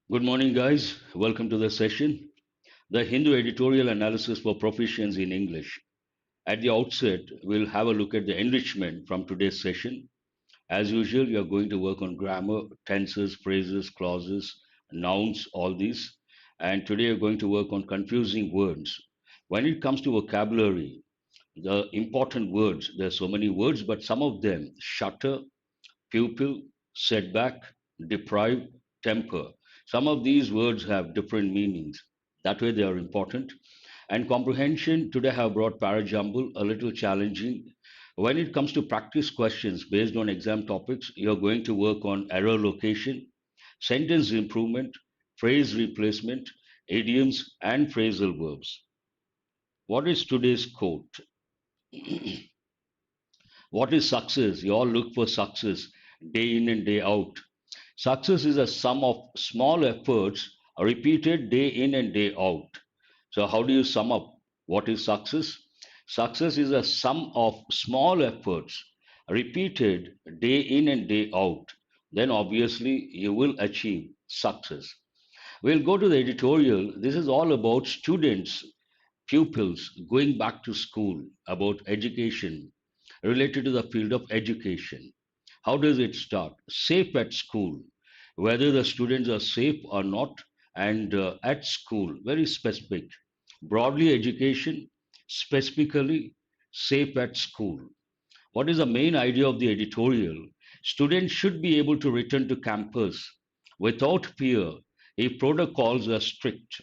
Good morning, guys. Welcome to the session. The Hindu editorial analysis for proficiency in English. At the outset, we'll have a look at the enrichment from today's session. As usual, you're going to work on grammar, tenses, phrases, clauses, nouns, all these. And today, you're going to work on confusing words. When it comes to vocabulary, the important words, there's so many words, but some of them, shutter, pupil, setback, deprive, temper. Some of these words have different meanings. That way they are important. And comprehension, today I have brought Jumble, a little challenging. When it comes to practice questions based on exam topics, you're going to work on error location, sentence improvement, phrase replacement, idioms, and phrasal verbs. What is today's quote? What is success? You all look for success day in and day out. Success is a sum of small efforts repeated day in and day out. So, how do you sum up what is success? Success is a sum of small efforts repeated day in and day out. Then, obviously, you will achieve success. We'll go to the editorial. This is all about students, pupils going back to school, about education related to the field of education. How does it start? Safe at school, whether the students are safe or not, and at school, very specific. Broadly, education, specifically, safe at school. What is the main idea of the editorial? Students should be able to return to campus without fear if protocols are strict.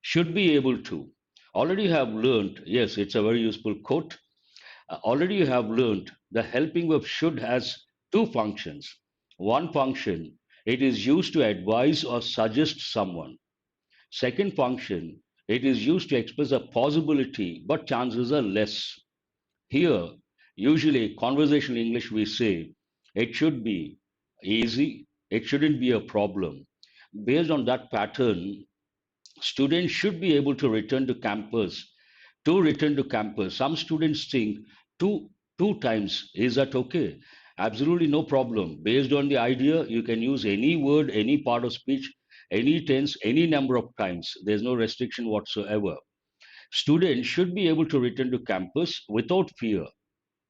Should be able to. Already have learned, yes, it's a very useful quote. Already you have learned the helping verb should has two functions. One function, it is used to advise or suggest someone. Second function, it is used to express a possibility, but chances are less. Here, usually conversational English we say it should be easy, it shouldn't be a problem. Based on that pattern, students should be able to return to campus. To return to campus, some students think two two times. Is that okay? Absolutely no problem. Based on the idea, you can use any word, any part of speech, any tense, any number of times. There's no restriction whatsoever. Students should be able to return to campus without fear.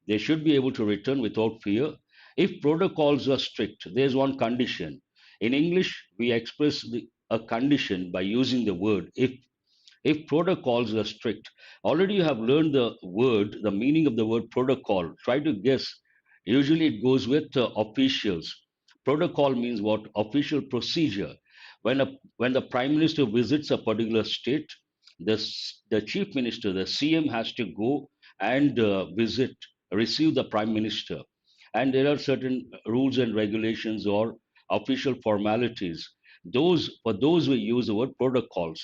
They should be able to return without fear. If protocols are strict, there's one condition. In English, we express a condition by using the word if. If protocols are strict, already you have learned the word, the meaning of the word protocol. Try to guess. Usually it goes with officials. Protocol means what? Official procedure. When the prime minister visits a particular state, the chief minister, the CM, has to go and visit, receive the prime minister. And there are certain rules and regulations or official formalities. Those for those we use the word protocols.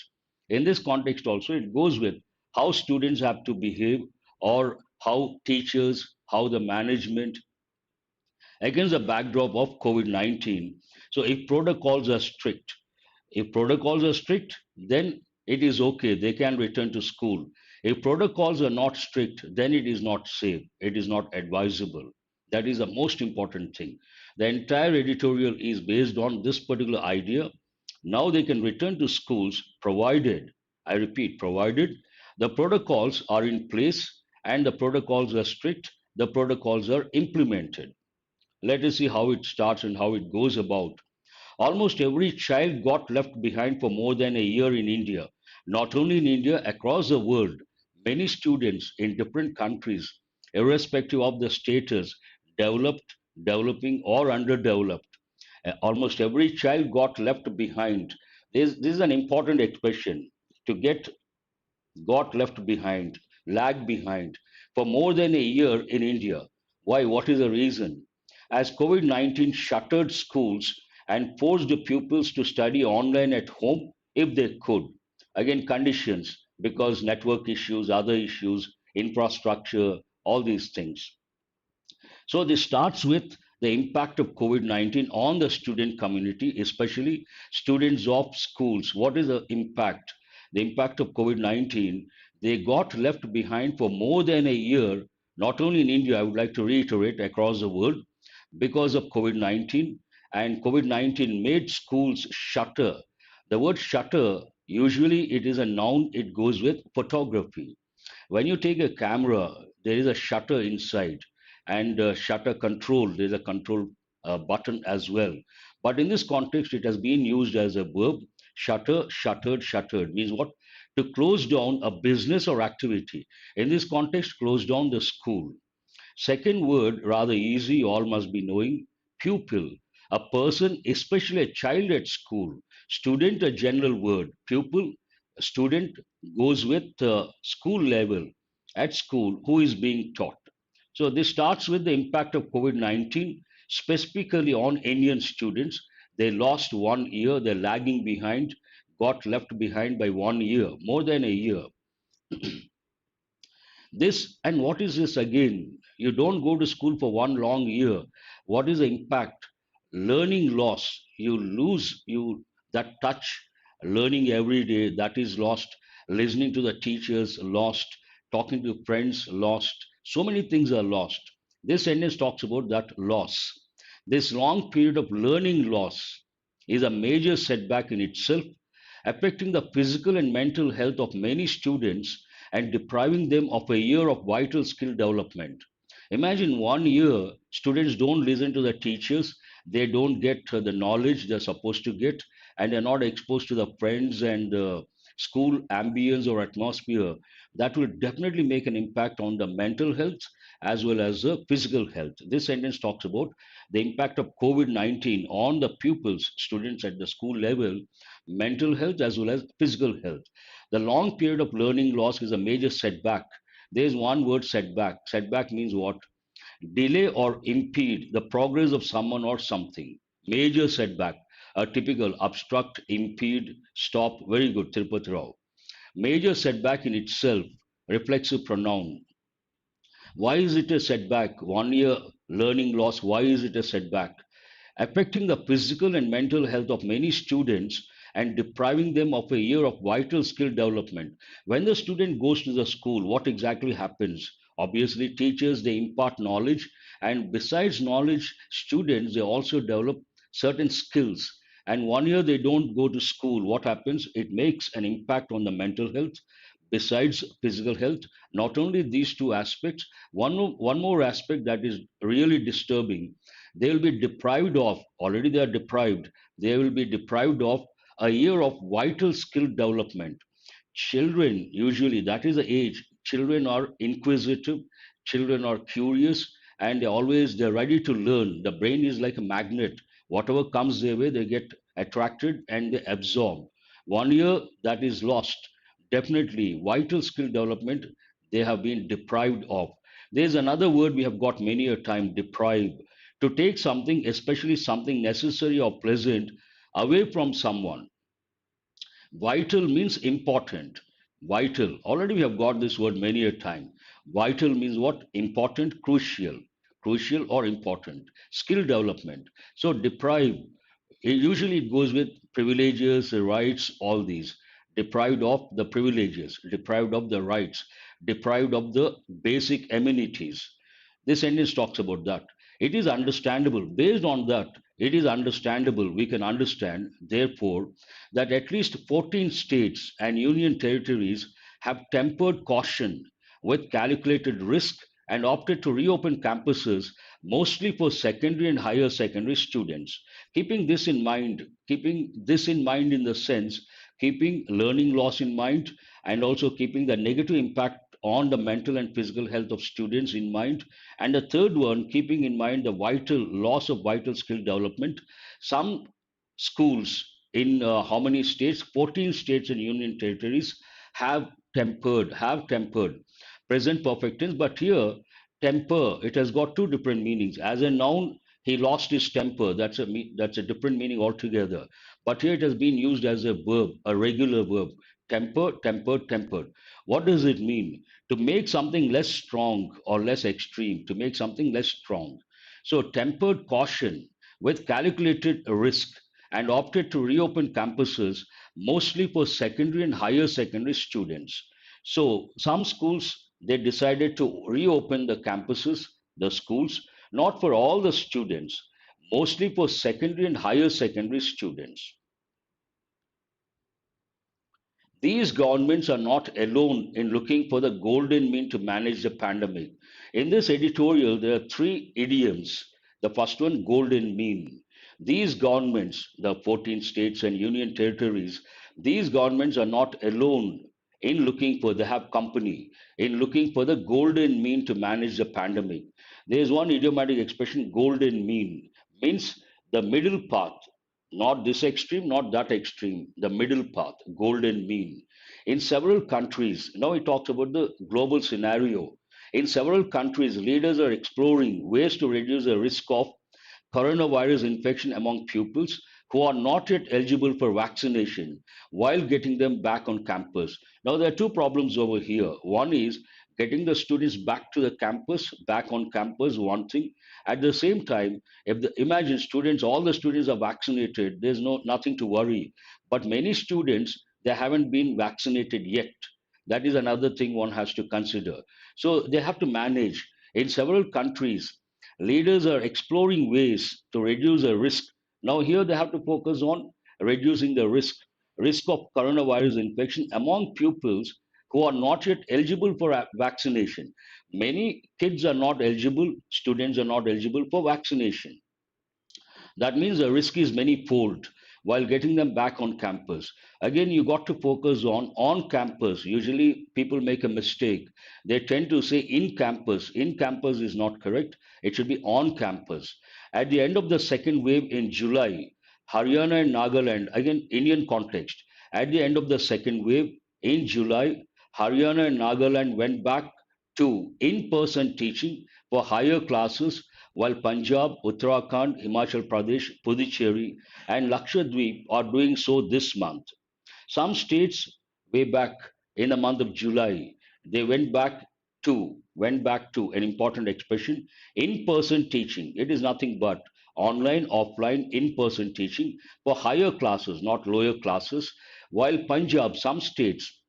In this context also, it goes with how students have to behave or how teachers, how the management against the backdrop of COVID-19. So if protocols are strict, then it is okay. They can return to school. If protocols are not strict, then it is not safe. It is not advisable. That is the most important thing. The entire editorial is based on this particular idea. Now they can return to schools provided, I repeat, provided the protocols are in place and the protocols are strict, the protocols are implemented. Let us see how it starts and how it goes about. Almost every child got left behind for more than a year in India. Not only in India, across the world, many students in different countries, irrespective of the status, developed, developing, or underdeveloped, almost every child got left behind. This is an important expression to get got left behind, lagged behind for more than a year in India. Why? What is the reason? As COVID 19 shuttered schools and forced the pupils to study online at home if they could. Again, conditions because network issues, other issues, infrastructure, all these things. So this starts with the impact of COVID-19 on the student community, especially students of schools. What is the impact? The impact of COVID-19, they got left behind for more than a year, not only in India, I would like to reiterate, across the world, because of COVID 19. And COVID 19 made schools shutter. The word shutter, usually it is a noun, it goes with photography. When you take a camera, there is a shutter inside and shutter control, there's a control button as well. But in this context, it has been used as a verb. Shutter, shuttered, shuttered means what? To close down a business or activity. In this context, close down the school. Second word, rather easy, all must be knowing, pupil. A person, especially a child at school. Student, a general word. Pupil, student goes with school level at school, who is being taught. So this starts with the impact of COVID-19, specifically on Indian students. They lost 1 year, they're lagging behind, got left behind by 1 year, more than a year. This and what is this again? You don't go to school for 1 long year. What is the impact? Learning loss. You lose you that touch, learning every day that is lost. Listening to the teachers lost. Talking to friends lost. So many things are lost. This sentence talks about that loss. This long period of learning loss is a major setback in itself, affecting the physical and mental health of many students and depriving them of a year of vital skill development. Imagine 1 year, students don't listen to the teachers, they don't get the knowledge they're supposed to get, and they're not exposed to the friends and school ambience or atmosphere. That will definitely make an impact on the mental health as well as the physical health. This sentence talks about the impact of COVID 19 on the pupils, students at the school level, mental health as well as physical health. The long period of learning loss is a major setback. There is one word, setback. Setback means what? Delay or impede the progress of someone or something. Major setback. A typical obstruct, impede, stop. Very good, Tirupati Rao. Major setback in itself, reflexive pronoun. Why is it a setback? 1 year learning loss. Why is it a setback? Affecting the physical and mental health of many students and depriving them of a year of vital skill development. When the student goes to the school, what exactly happens? Obviously, teachers they impart knowledge, and besides knowledge, students they also develop certain skills. And 1 year they don't go to school, what happens? It makes an impact on the mental health. Besides physical health, not only these two aspects, one more aspect that is really disturbing, they will be deprived of, already they are deprived, they will be deprived of a year of vital skill development. Children, usually that is the age, children are inquisitive, children are curious, and they're ready to learn. The brain is like a magnet. Whatever comes their way, they get attracted and they absorb. 1 year that is lost. Definitely, vital skill development they have been deprived of. There's another word we have got many a time, deprive. To take something, especially something necessary or pleasant, away from someone. Vital means important. Vital. Already we have got this word many a time. Vital means what? Important, crucial. Crucial or important. Skill development. So deprive. Usually it goes with privileges, the rights, all these. Deprived of the privileges, deprived of the rights, deprived of the basic amenities. This sentence talks about that. It is understandable. Based on that, it is understandable. We can understand, therefore, that at least 14 states and union territories have tempered caution with calculated risk and opted to reopen campuses mostly for secondary and higher secondary students. Keeping this in mind in the sense, keeping learning loss in mind, and also keeping the negative impact on the mental and physical health of students in mind. And the third one, keeping in mind the vital loss of vital skill development. Some schools in how many states? 14 states and union territories have tempered present perfect tense. But here, temper, it has got two different meanings. As a noun, he lost his temper. That's a different meaning altogether. But here it has been used as a verb, a regular verb. Temper, tempered, tempered. What does it mean? To make something less strong or less extreme, to make something less strong. So tempered caution with calculated risk and opted to reopen campuses mostly for secondary and higher secondary students. So some schools they decided to reopen the campuses, the schools, not for all the students, mostly for secondary and higher secondary students. These governments are not alone in looking for the golden mean to manage the pandemic. In this editorial, there are three idioms. The first one, golden mean. These governments, the 14 states and union territories, these governments are not alone in looking for, they have company, in looking for the golden mean to manage the pandemic. There is one idiomatic expression, golden mean, means the middle path, not this extreme, not that extreme, the middle path, golden mean. In several countries, now he talks about the global scenario. In several countries, leaders are exploring ways to reduce the risk of coronavirus infection among pupils who are not yet eligible for vaccination while getting them back on campus. Now, there are two problems over here. One is getting the students back to the campus, back on campus, one thing. At the same time, if the imagine students, all the students are vaccinated, there's nothing to worry. But many students, they haven't been vaccinated yet. That is another thing one has to consider. So they have to manage. In several countries, leaders are exploring ways to reduce the risk. Now, here they have to focus on reducing the risk of coronavirus infection among pupils who are not yet eligible for vaccination. Many kids are not eligible, students are not eligible for vaccination. That means the risk is many-fold while getting them back on campus. Again, you got to focus on campus. Usually people make a mistake. They tend to say in campus. In campus is not correct. It should be on campus. At the end of the second wave in July, Haryana and Nagaland, again, Indian context. At the end of the second wave in July, Haryana and Nagaland went back to in-person teaching for higher classes while Punjab, Uttarakhand, Himachal Pradesh, Puducherry, and Lakshadweep are doing so this month. Some states, way back in the month of July, they went back to an important expression, in-person teaching. It is nothing but online, offline, in-person teaching for higher classes, not lower classes. While Punjab, some states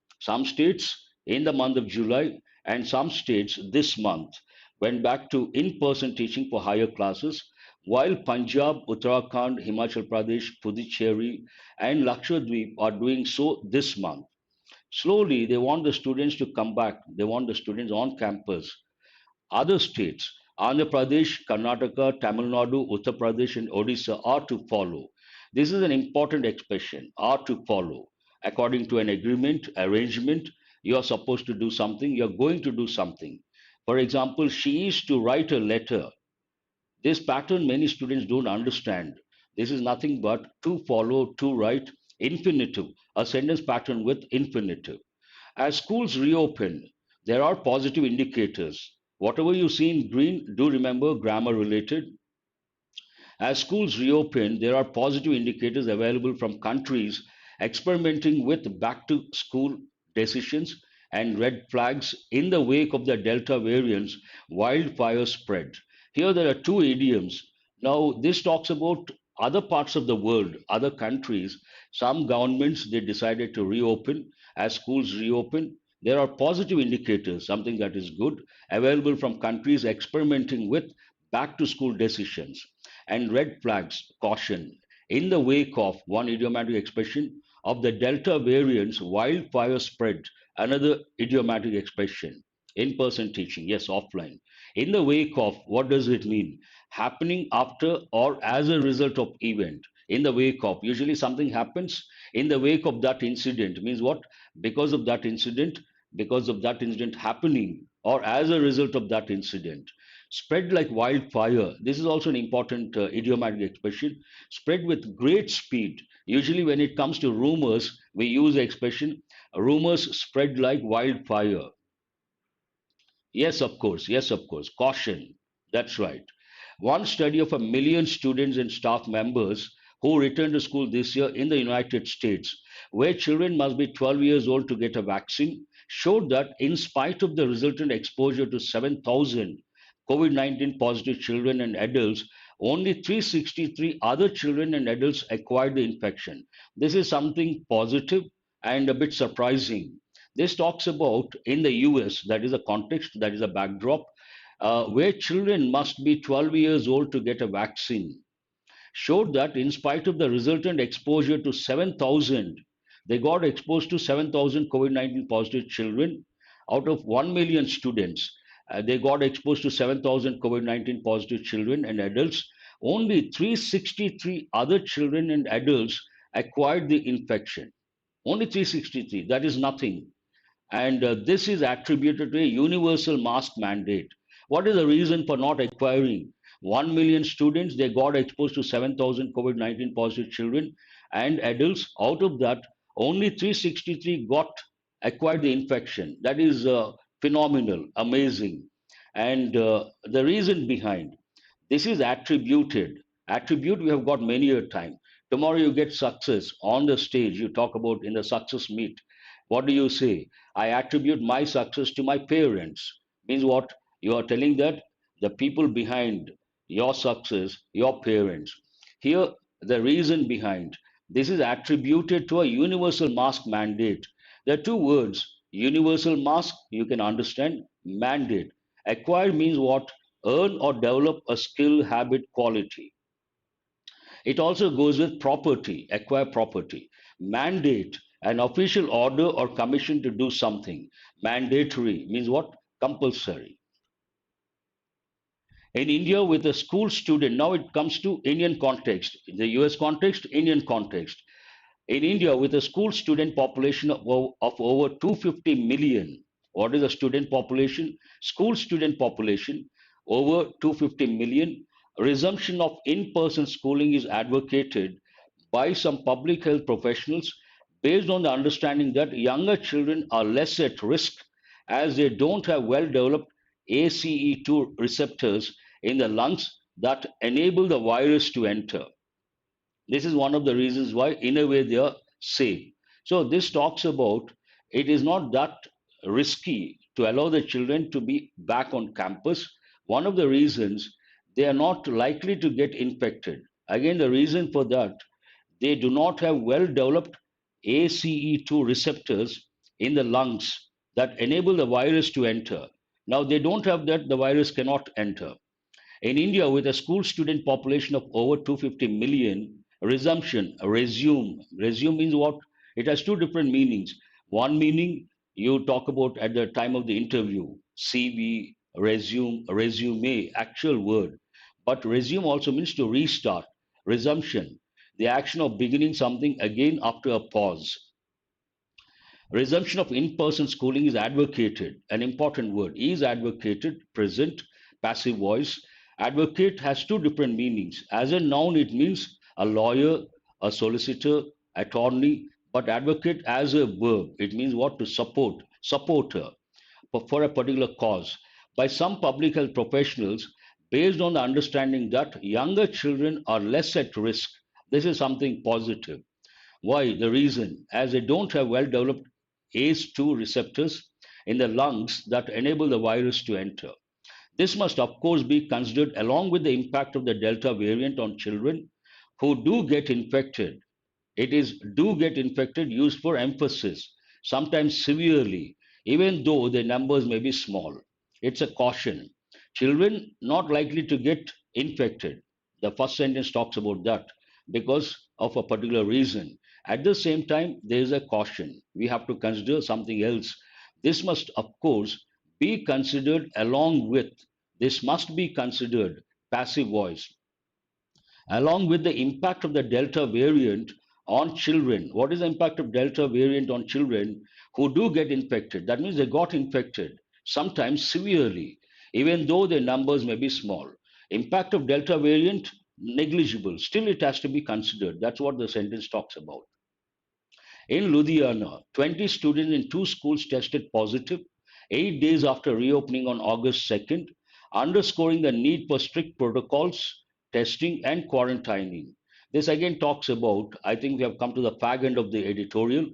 in the month of July and some states this month went back to in-person teaching for higher classes, while Punjab, Uttarakhand, Himachal Pradesh, Puducherry, and Lakshadweep are doing so this month. Slowly, they want the students to come back. They want the students on campus. Other states, Andhra Pradesh, Karnataka, Tamil Nadu, Uttar Pradesh, and Odisha are to follow. This is an important expression, are to follow. According to an agreement, arrangement, you are supposed to do something, you are going to do something. For example, she is to write a letter. This pattern many students don't understand. This is nothing but to follow, to write, infinitive, a sentence pattern with infinitive. As schools reopen, there are positive indicators. Whatever you see in green, do remember grammar related. As schools reopen, there are positive indicators available from countries experimenting with back to school decisions and red flags in the wake of the Delta variant's wildfire spread. Here there are two idioms. Now, this talks about other parts of the world, other countries. Some governments they decided to reopen. As schools reopen, there are positive indicators, something that is good, available from countries experimenting with back to school decisions and red flags, caution, in the wake of one idiomatic expression of the Delta variant's wildfire spread, another idiomatic expression, in person teaching, yes, offline. In the wake of, what does it mean? Happening after or as a result of event. In the wake of, usually something happens in the wake of that incident, means what? Because of that incident, because of that incident happening, or as a result of that incident. Spread like wildfire. This is also an important idiomatic expression. Spread with great speed. Usually, when it comes to rumors, we use the expression rumors spread like wildfire. Yes, of course. Yes, of course. Caution. That's right. One study of 1 million students and staff members who returned to school this year in the United States, where children must be 12 years old to get a vaccine, showed that in spite of the resultant exposure to 7,000 COVID 19 positive children and adults, only 363 other children and adults acquired the infection. This is something positive and a bit surprising. This talks about in the US, that is a context, that is a backdrop, where children must be 12 years old to get a vaccine, showed that in spite of the resultant exposure to 7,000 They got exposed to 7,000 COVID-19 positive children out of 1 million students. They got exposed to 7,000 COVID-19 positive children and adults. Only 363 other children and adults acquired the infection. Only 363. That is nothing. And this is attributed to a universal mask mandate. What is the reason for not acquiring? 1 million students, they got exposed to 7,000 COVID 19 positive children and adults. Out of that, only 363 got acquired the infection. That is phenomenal, amazing. And the reason behind this is attributed. Attribute we have got many a time. Tomorrow you get success on the stage. You talk about in the success meet. What do you say? I attribute my success to my parents. Means what? You are telling that the people behind your success, your parents. Here, the reason behind this is attributed to a universal mask mandate. There are two words universal mask, you can understand, mandate. Acquire means what? Earn or develop a skill, habit, quality. It also goes with property, acquire property. Mandate, an official order or commission to do something. Mandatory means what? Compulsory. In India, with a school student, now it comes to Indian context, the US context, Indian context. In India, with a school student population of over 250 million, what is the student population? School student population over 250 million. Resumption of in-person schooling is advocated by some public health professionals based on the understanding that younger children are less at risk as they don't have well-developed ACE2 receptors in the lungs that enable the virus to enter. This is one of the reasons why, in a way, they are safe. So, this talks about it is not that risky to allow the children to be back on campus. One of the reasons they are not likely to get infected. Again, the reason for that, they do not have well developed ACE2 receptors in the lungs that enable the virus to enter. Now, they don't have that, the virus cannot enter. In India, with a school student population of over 250 million, resume means what? It has two different meanings. One meaning you talk about at the time of the interview, CV, resume, actual word. But resume also means to restart, resumption, the action of beginning something again after a pause. Resumption of in-person schooling is advocated, an important word, is advocated, present, passive voice. Advocate has two different meanings. As a noun, it means a lawyer, a solicitor, attorney, but advocate as a verb, it means what? To support, supporter for a particular cause by some public health professionals based on the understanding that younger children are less at risk. This is something positive. Why? The reason, as they don't have well developed ACE2 receptors in the lungs that enable the virus to enter. This must, of course, be considered along with the impact of the Delta variant on children who do get infected. It is do get infected used for emphasis, sometimes severely, even though the numbers may be small. It's a caution. Children not likely to get infected. The first sentence talks about that because of a particular reason. At the same time, there is a caution. We have to consider something else. This must, of course, be considered along with, this must be considered, passive voice, along with the impact of the Delta variant on children. What is the impact of Delta variant on children who do get infected? That means they got infected, sometimes severely, even though their numbers may be small. Impact of Delta variant, negligible. Still, it has to be considered. That's what the sentence talks about. In Ludhiana, 20 students in two schools tested positive 8 days after reopening on August 2nd, underscoring the need for strict protocols, testing, and quarantining. This again talks about, I think we have come to the fag end of the editorial,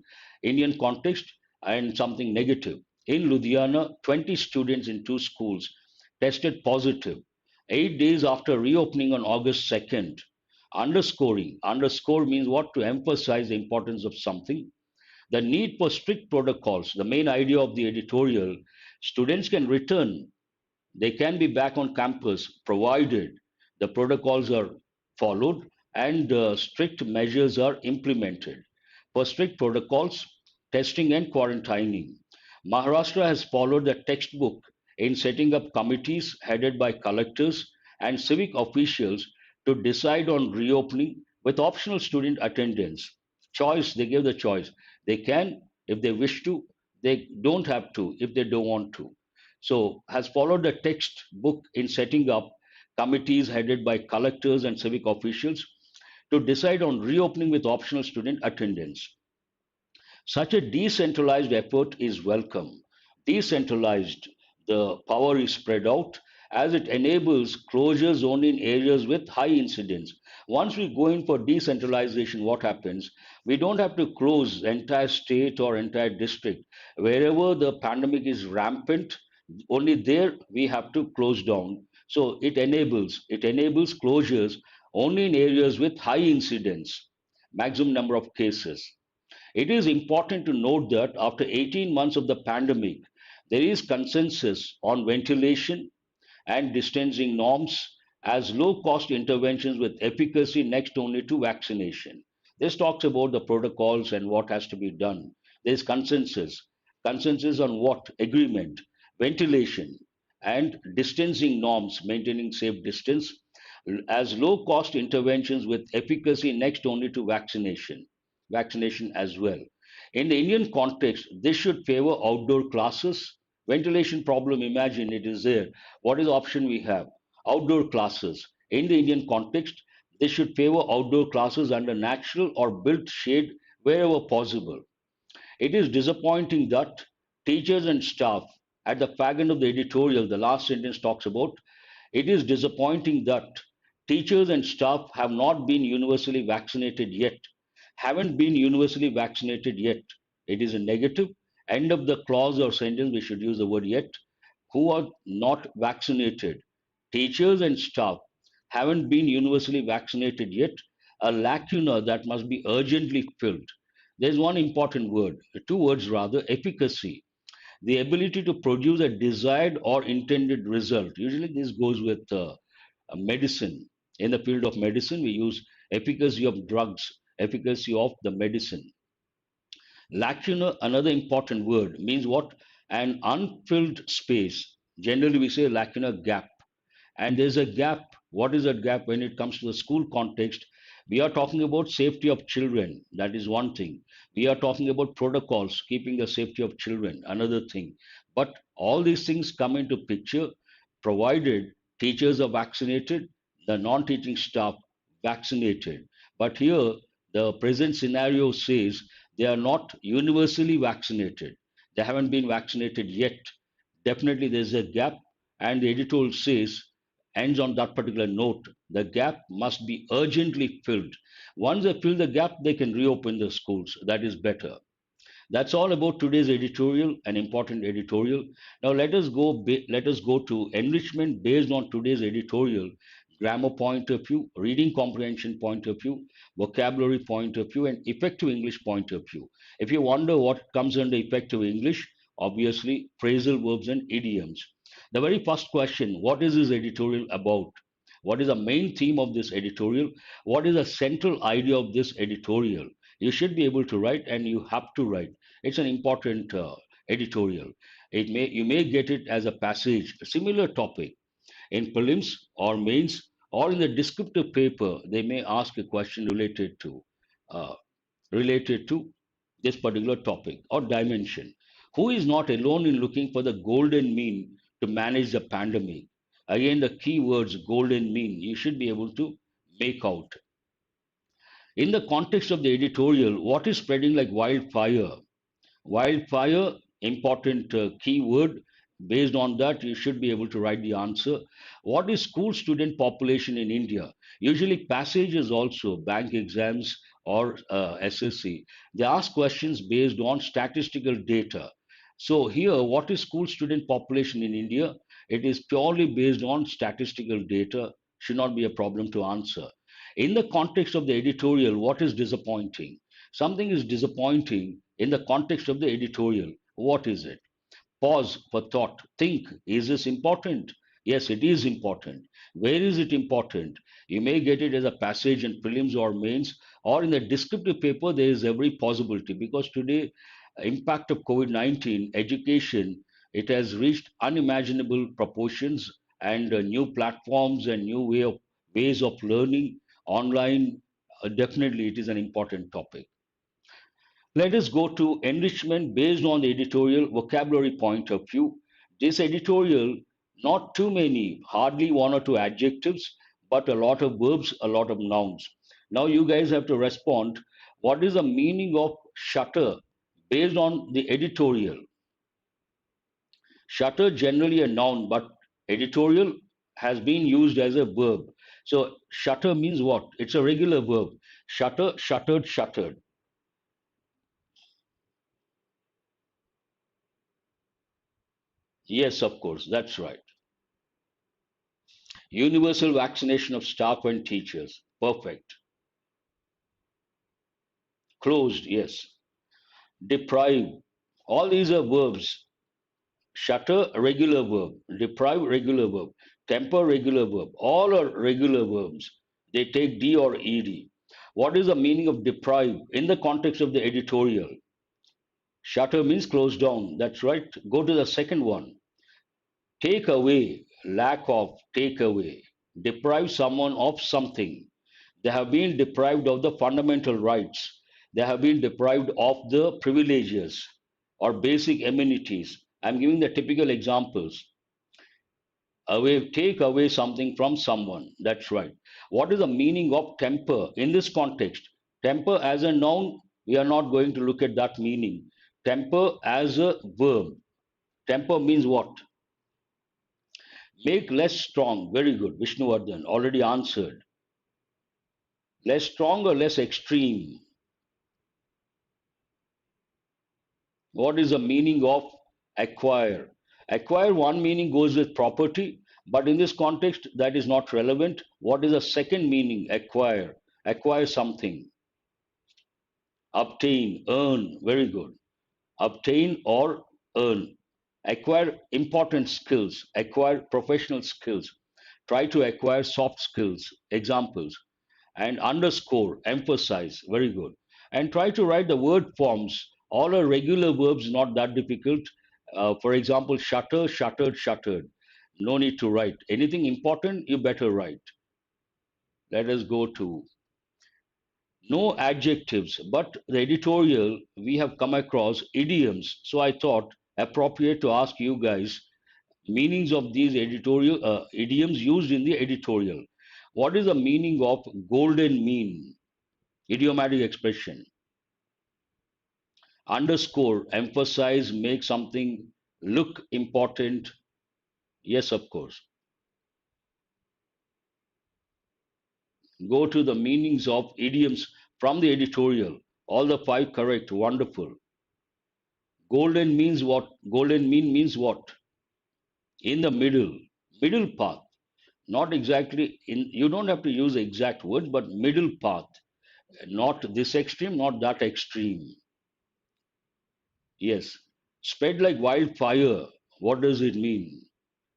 Indian context, and something negative. In Ludhiana, 20 students in two schools tested positive 8 days after reopening on August 2nd, underscoring. Underscore means what? To emphasize the importance of something. The need for strict protocols, the main idea of the editorial, students can return, they can be back on campus provided the protocols are followed and strict measures are implemented. for strict protocols, testing, and quarantining. Maharashtra has followed the textbook in setting up committees headed by collectors and civic officials to decide on reopening with optional student attendance. Choice, they give the choice. They can if they wish to, they don't have to if they don't want to. So, has followed the textbook in setting up committees headed by collectors and civic officials to decide on reopening with optional student attendance. Such a decentralized effort is welcome. Decentralized, the power is spread out as it enables closures only in areas with high incidence. Once we go in for decentralization, what happens? We don't have to close the entire state or entire district. Wherever the pandemic is rampant, only there we have to close down. So it enables closures only in areas with high incidence, maximum number of cases. It is important to note that after 18 months of the pandemic, there is consensus on ventilation and distancing norms as low cost interventions with efficacy next only to vaccination. This talks about the protocols and what has to be done. There is consensus. Consensus on what? Agreement, ventilation, and distancing norms, maintaining safe distance as low cost interventions with efficacy next only to vaccination as well. In the Indian context, this should favor outdoor classes. Ventilation problem, imagine it is there. What is the option we have? Outdoor classes. In the Indian context, this should favor outdoor classes under natural or built shade wherever possible. It is disappointing that teachers and staff, at the fag end of the editorial, the last sentence talks about it is disappointing that teachers and staff have not been universally vaccinated yet. Haven't been universally vaccinated yet. It is a negative. End of the clause or sentence, we should use the word yet. Who are not vaccinated. Teachers and staff haven't been universally vaccinated yet. A lacuna that must be urgently filled. There's one important word, two words rather, efficacy, the ability to produce a desired or intended result. Usually, this goes with medicine. In the field of medicine, we use efficacy of drugs, efficacy of the medicine. Lacuna, another important word, means what? An unfilled space. Generally, we say lacuna gap. And there's a gap. What is that gap when it comes to the school context? We are talking about safety of children. That is one thing. We are talking about protocols, keeping the safety of children. Another thing. But all these things come into picture provided teachers are vaccinated, the non-teaching staff vaccinated. But here, the present scenario says they are not universally vaccinated. They haven't been vaccinated yet. Definitely, there's a gap, and the editorial says ends on that particular note. The gap must be urgently filled. Once they fill the gap, they can reopen the schools. That is better. That's all about today's editorial, an important editorial. Now let us go to enrichment based on today's editorial, grammar point of view, reading comprehension point of view, vocabulary point of view, and effective English point of view. If you wonder what comes under effective English, obviously phrasal verbs and idioms. The very first question, what is this editorial about? What is the main theme of this editorial? What is the central idea of this editorial? You should be able to write, and you have to write. It's an important editorial. You may get it as a passage, a similar topic in prelims or mains or in the descriptive paper. They may ask a question uh, related to this particular topic or dimension. Who is not alone in looking for the golden mean to manage the pandemic? Again, the key words golden mean. You should be able to make out. In the context of the editorial, what is spreading like wildfire? Wildfire, important keyword. Based on that, you should be able to write the answer. What is school student population in India? Usually, passages also, bank exams or SSC. They ask questions based on statistical data. So, here, what is school student population in India? It is purely based on statistical data, should not be a problem to answer. In the context of the editorial, what is disappointing? Something is disappointing in the context of the editorial. What is it? Pause for thought. Think, is this important? Yes, it is important. Where is it important? You may get it as a passage in prelims or mains, or in the descriptive paper. There is every possibility because today, impact of COVID-19 education, it has reached unimaginable proportions, and new platforms and new ways of learning online. Definitely, it is an important topic. Let us go to enrichment based on the editorial vocabulary point of view. This editorial, not too many, hardly one or two adjectives, but a lot of verbs, a lot of nouns. Now you guys have to respond. What is the meaning of shutter based on the editorial? Shutter generally a noun, but editorial has been used as a verb. So shutter means what? It's a regular verb. Shutter, shuttered, shuttered. Yes, of course, that's right. Universal vaccination of staff and teachers. Perfect. Closed. Yes. Deprive. All these are verbs. Shutter, regular verb. Deprive, regular verb. Temper, regular verb. All are regular verbs. They take D or ED. What is the meaning of deprive in the context of the editorial? Shutter means close down. That's right. Go to the second one. Take away, lack of, take away. Deprive someone of something. They have been deprived of the fundamental rights. They have been deprived of the privileges or basic amenities. I'm giving the typical examples. Away, take away something from someone. That's right. What is the meaning of temper in this context? Temper as a noun, we are not going to look at that meaning. Temper as a verb. Temper means what? Make less strong. Very good. Vishnuvardhan already answered. Less strong or less extreme? What is the meaning of acquire? Acquire, one meaning goes with property, but in this context, that is not relevant. What is the second meaning? Acquire. Acquire something. Obtain, earn. Very good. Obtain or earn. Acquire important skills. Acquire professional skills. Try to acquire soft skills. Examples. And underscore, emphasize, very good. And try to write the word forms. All are regular verbs, not that difficult. For example, shutter, shuttered, shuttered. No need to write. Anything important, you better write. Let us go to no adjectives, but the editorial we have come across idioms. So I thought appropriate to ask you guys meanings of these editorial idioms used in the editorial. What is the meaning of golden mean? Idiomatic expression. Underscore, emphasize, make something look important. Yes, of course. Go to the meanings of idioms from the editorial. All the five correct. Wonderful. Golden means what? Golden mean means what? In the middle. Middle path. Not exactly in, you don't have to use the exact word, but middle path. Not this extreme, not that extreme. Yes. Spread like wildfire. What does it mean?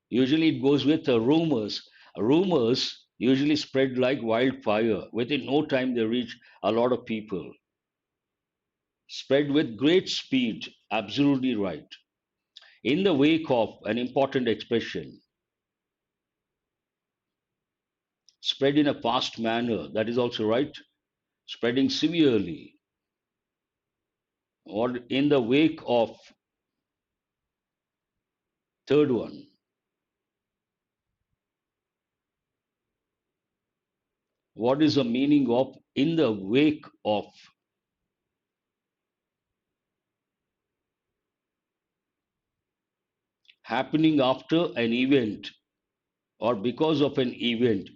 Usually it goes with rumors. Rumors usually spread like wildfire. Within no time, they reach a lot of people. Spread with great speed. Absolutely right. In the wake of an important expression. Spread in a fast manner. That is also right. Spreading severely. Or in the wake of, third one. What is the meaning of in the wake of? Happening after an event or because of an event.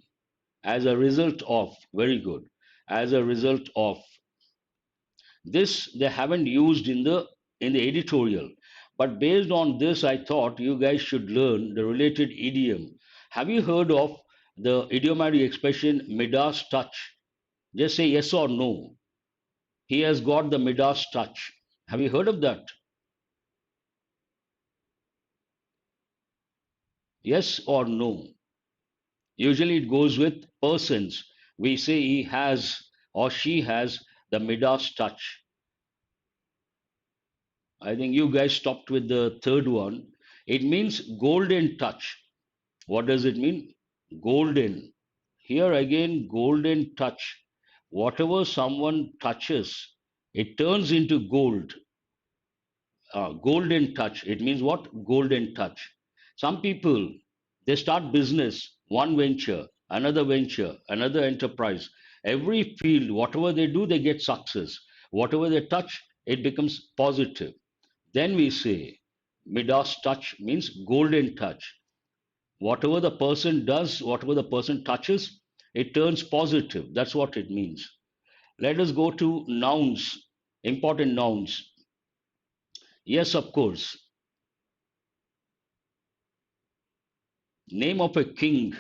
As a result of, very good, as a result of this, they haven't used in the editorial, but based on this, I thought you guys should learn the related idiom. Have you heard of the idiomatic expression Midas touch? Just say yes or no. He has got the Midas touch. Have you heard of that? Yes or no? Usually it goes with persons. We say he has or she has the Midas touch. I think you guys stopped with the third one. It means golden touch. What does it mean? Golden. Here again, golden touch. Whatever someone touches, it turns into gold. Golden touch. It means what? Golden touch. Some people, they start business, one venture, another enterprise. Every field, whatever they do, they get success. Whatever they touch, it becomes positive. Then we say, Midas touch means golden touch. Whatever the person does, whatever the person touches, it turns positive. That's what it means. Let us go to nouns, important nouns. Yes, of course. Name of a king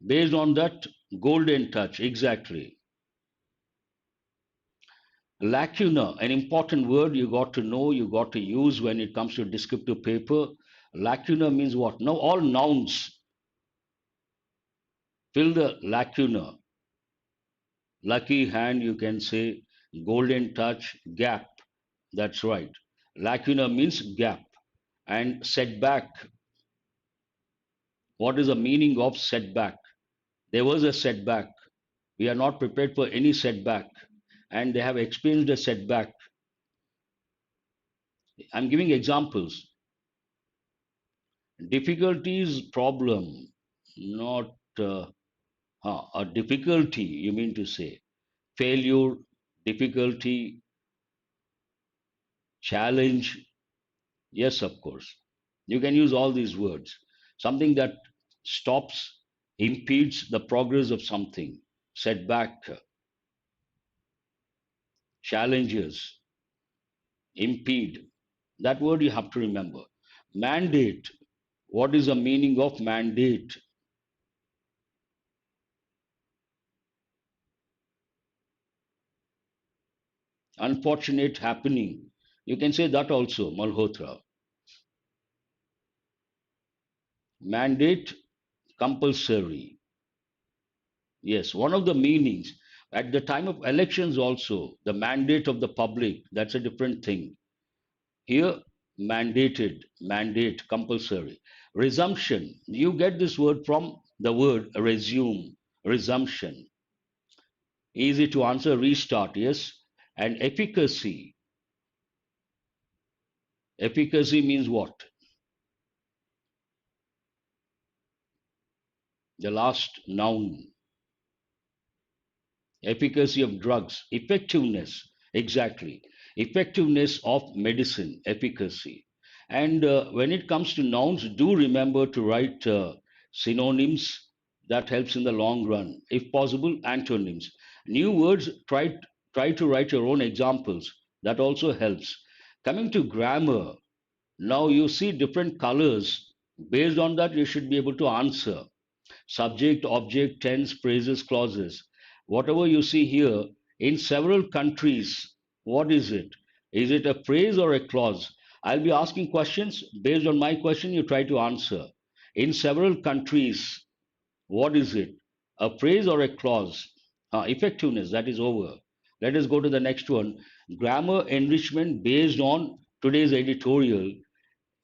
based on that golden touch. Exactly. Lacuna, an important word you got to know, you got to use when it comes to descriptive paper. Lacuna means what? Now, all nouns fill the lacuna. Lucky hand, you can say, golden touch, gap. That's right. Lacuna means gap. And setback. What is the meaning of setback? There was a setback. We are not prepared for any setback. And they have experienced a setback. I'm giving examples. Difficulties, problem, not a difficulty, you mean to say. Failure, difficulty, challenge. Yes, of course. You can use all these words. Something that stops, impedes the progress of something. Setback, challenges, impede. That word you have to remember. Mandate. What is the meaning of mandate? Unfortunate happening. You can say that also, Malhotra. Mandate, compulsory. Yes, one of the meanings. At the time of elections, also, the mandate of the public, that's a different thing. Here, mandated, mandate, compulsory. Resumption, you get this word from the word resume, resumption. Easy to answer, restart, yes. And efficacy. Efficacy means what? The last noun. Efficacy of drugs, effectiveness, exactly. Effectiveness of medicine, efficacy. And when it comes to nouns, do remember to write synonyms. That helps in the long run. If possible, antonyms. New words, try to write your own examples. That also helps. Coming to grammar, now you see different colors. Based on that, you should be able to answer subject, object, tense, phrases, clauses. Whatever you see here, in several countries, what is it? Is it a phrase or a clause? I'll be asking questions. Based on my question, you try to answer. In several countries, what is it? A phrase or a clause? Effectiveness, that is over. Let us go to the next one. Grammar enrichment based on today's editorial.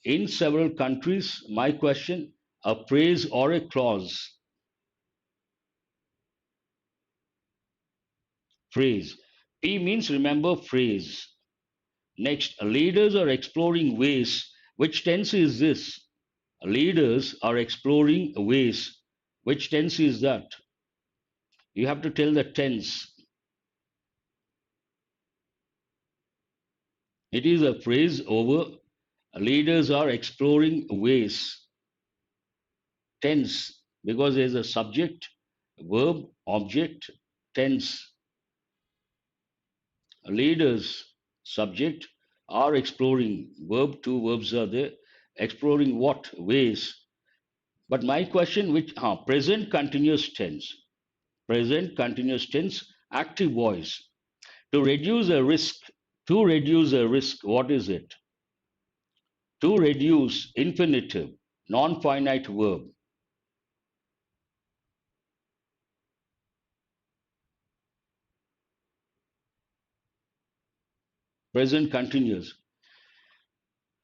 In several countries, my question, a phrase or a clause? Phrase. P means remember phrase. Next, leaders are exploring ways. Which tense is this? Leaders are exploring ways. Which tense is that? You have to tell the tense. It is a phrase over. Leaders are exploring ways. Tense, because there is a subject, verb, object, tense. Leaders, subject, are exploring. Verb, two verbs are there. Exploring what? Ways. But my question, which present continuous tense, present continuous tense, active voice. To reduce a risk, to reduce a risk, what is it? To reduce, infinitive. Non-finite verb. Present continuous.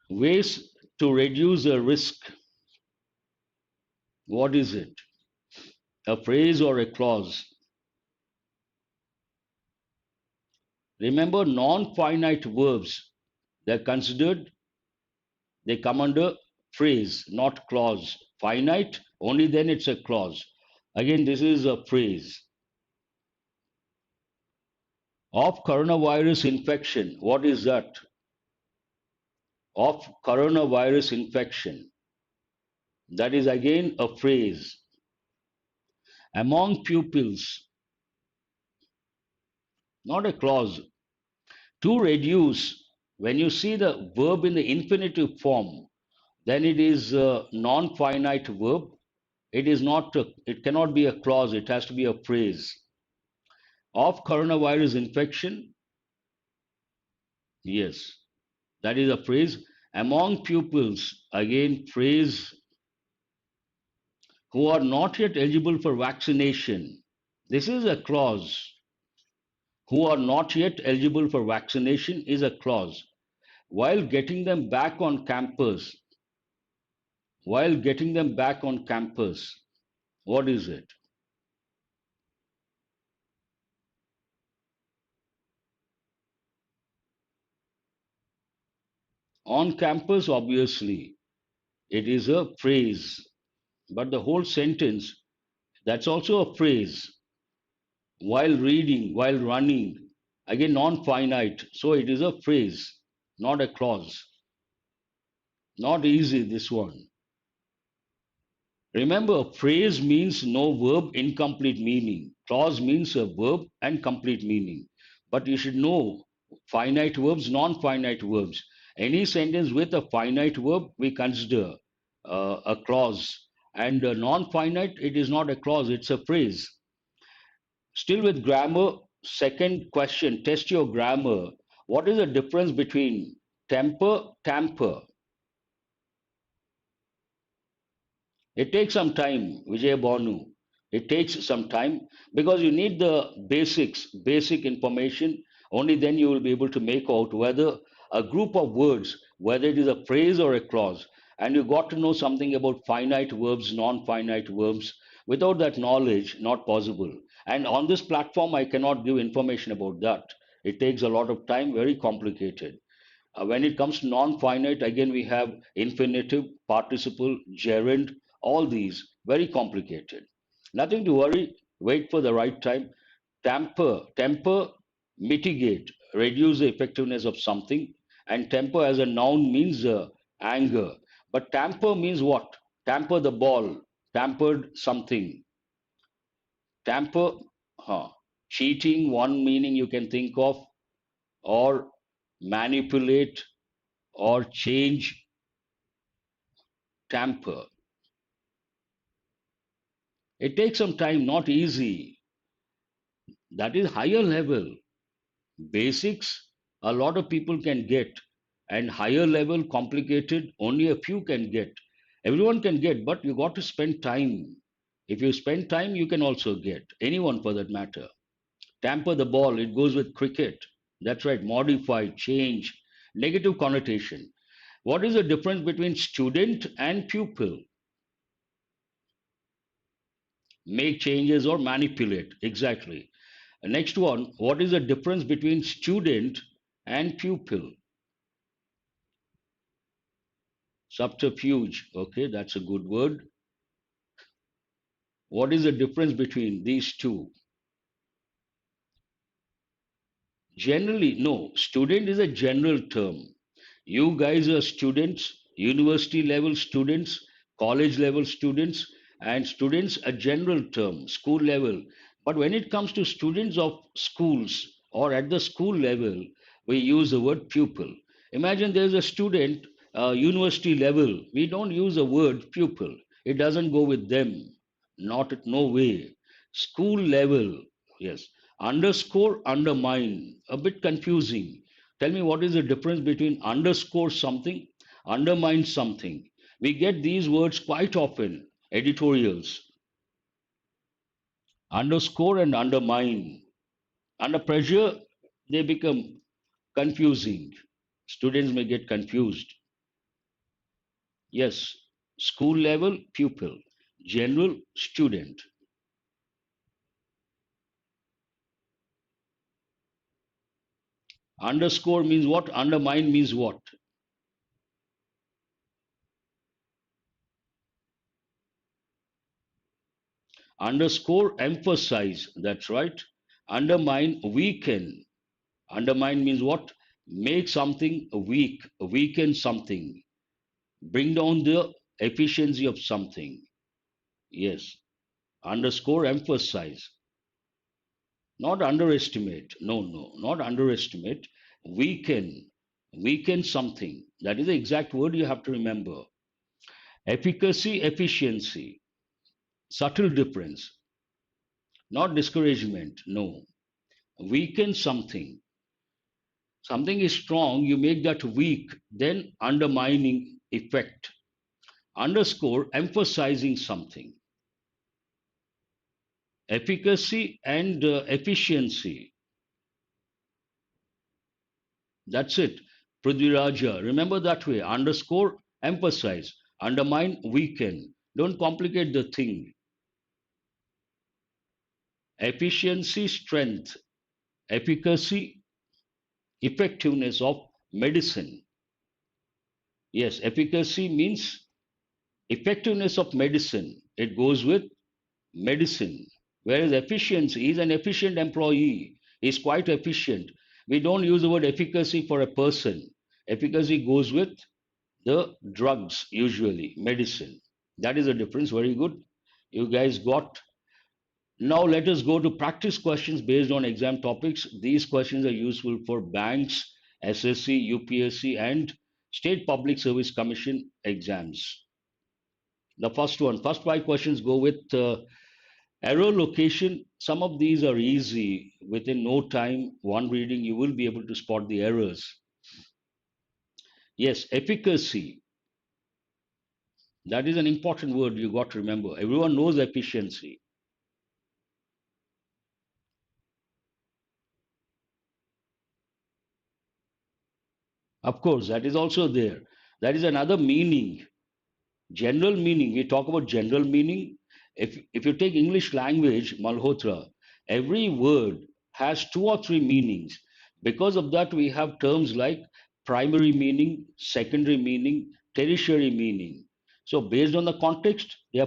Ways to reduce a risk. What is it? A phrase or a clause? Remember, non-finite verbs, they're considered, they come under phrase, not clause. Finite, only then it's a clause. Again, this is a phrase. Of coronavirus infection, what is that? Of coronavirus infection. That is again a phrase. Among pupils, not a clause. To reduce, when you see the verb in the infinitive form, then it is a non-finite verb. It is not. It cannot be a clause. It has to be a phrase. Of coronavirus infection, yes, that is a phrase. Among pupils, again phrase, who are not yet eligible for vaccination. This is a clause. Who are not yet eligible for vaccination is a clause. While getting them back on campus, while getting them back on campus, what is it? On campus, obviously, it is a phrase, but the whole sentence, that's also a phrase. While reading, while running, again, non finite. So it is a phrase, not a clause. Not easy, this one. Remember, phrase means no verb, incomplete meaning. Clause means a verb and complete meaning. But you should know finite verbs, non finite verbs. Any sentence with a finite verb, we consider a clause. And non finite, it is not a clause, it's a phrase. Still with grammar, second question, test your grammar. What is the difference between temper, tamper? It takes some time, Vijay Bonu. It takes some time because you need the basics, basic information. Only then you will be able to make out whether a group of words, whether it is a phrase or a clause, and you got to know something about finite verbs, non-finite verbs. Without that knowledge, not possible. And on this platform, I cannot give information about that. It takes a lot of time, very complicated. When it comes to non-finite, again we have infinitive, participle, gerund, all these very complicated. Nothing to worry. Wait for the right time. Temper, mitigate, reduce the effectiveness of something. And temper as a noun means anger. But tamper means what? Tamper the ball, tampered something. Tamper, cheating, one meaning you can think of, or manipulate, or change, tamper. It takes some time, not easy. That is higher level. Basics, a lot of people can get, and higher level, complicated, only a few can get. Everyone can get, but you got to spend time. If you spend time, you can also get, anyone for that matter. Tamper the ball, it goes with cricket. That's right, modify, change, negative connotation. What is the difference between student and pupil? Make changes or manipulate. Exactly. Next one, what is the difference between student and pupil? Subterfuge. Okay, that's a good word. What is the difference between these two? Generally, no. Student is a general term. You guys are students, university level students, college level students, and students a general term, school level. But when it comes to students of schools or at the school level, we use the word pupil. Imagine there's a student, university level. We don't use the word pupil. It doesn't go with them. Not at no way. School level, yes. Underscore, undermine, a bit confusing. Tell me what is the difference between underscore something, undermine something. We get these words quite often. Editorials, underscore and undermine. Under pressure, they become confusing. Students may get confused. Yes, school level, pupil. General, student. Underscore means what? Undermine means what? Underscore, emphasize. That's right. Undermine, weaken. Undermine means what? Make something weak, weaken something, bring down the efficiency of something. Yes. Underscore, emphasize. Not underestimate. No, no, not underestimate. Weaken, weaken something. That is the exact word you have to remember. Efficacy, efficiency. Subtle difference. Not discouragement. No. Weaken something. Something is strong, you make that weak, then undermining effect. Underscore, emphasizing something. Efficacy and efficiency. That's it. Prithviraja. Remember that way. Underscore, emphasize. Undermine, weaken. Don't complicate the thing. Efficiency, strength. Efficacy, effectiveness of medicine. Yes, efficacy means effectiveness of medicine. It goes with medicine. Whereas efficiency is an efficient employee, is quite efficient. We don't use the word efficacy for a person. Efficacy goes with the drugs, usually, medicine. That is the difference. Very good. You guys got. Now let us go to practice questions based on exam topics. These questions are useful for banks, SSC, UPSC, and State Public Service Commission exams. The first one, first five questions go with error location. Some of these are easy. Within no time, one reading, you will be able to spot the errors. Yes, efficacy. That is an important word you got to remember. Everyone knows efficiency. Of course, that is also there. That is another meaning. General meaning. We talk about general meaning. If you take English language, Malhotra, every word has two or three meanings. Because of that, we have terms like primary meaning, secondary meaning, tertiary meaning. So based on the context, the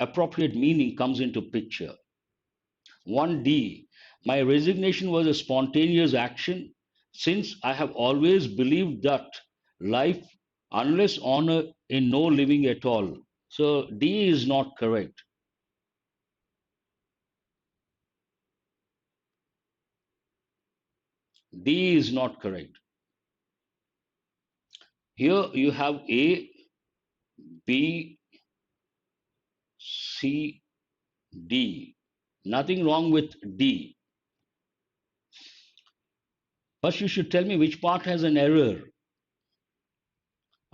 appropriate meaning comes into picture. 1D. My resignation was a spontaneous action since I have always believed that life, unless honor in no living at all. So D is not correct. D is not correct. Here you have A, B, C, D. Nothing wrong with D. First, you should tell me which part has an error.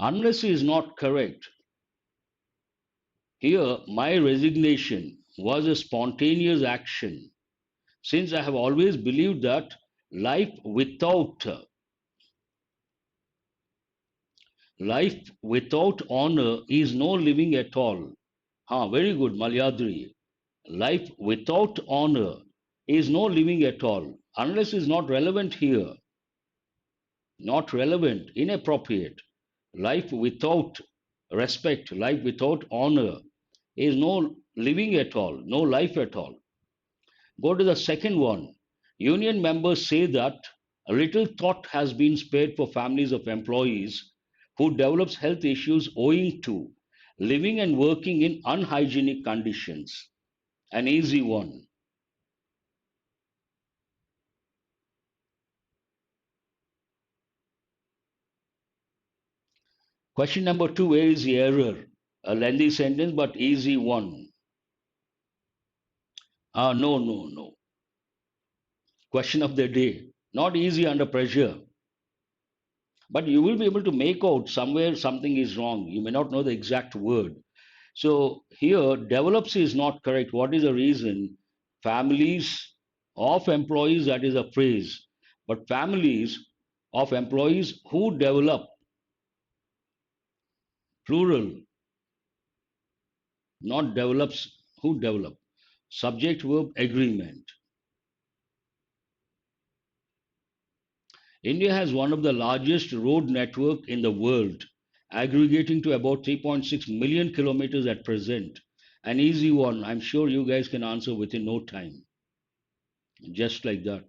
Unless is not correct. Here, my resignation was a spontaneous action since I have always believed that life without honor is no living at all. Very good, Malyadri. Life without honor is no living at all. Unless is not relevant here. Not relevant, inappropriate. Life without respect, life without honor is no living at all, no life at all. Go to the second one. Union members say that a little thought has been spared for families of employees who develops health issues owing to living and working in unhygienic conditions. An easy one. Question number two, where is the error? A lengthy sentence, but easy one. No, no, no. Question of the day. Not easy under pressure. but you will be able to make out somewhere something is wrong. You may not know the exact word. So here, develops is not correct. What is the reason? Families of employees, that is a phrase, but families of employees who develop, plural, not develops, who develop. Subject verb agreement. India has one of the largest road network in the world, aggregating to about 3.6 million kilometers at present. An easy one, I'm sure you guys can answer within no time. Just like that.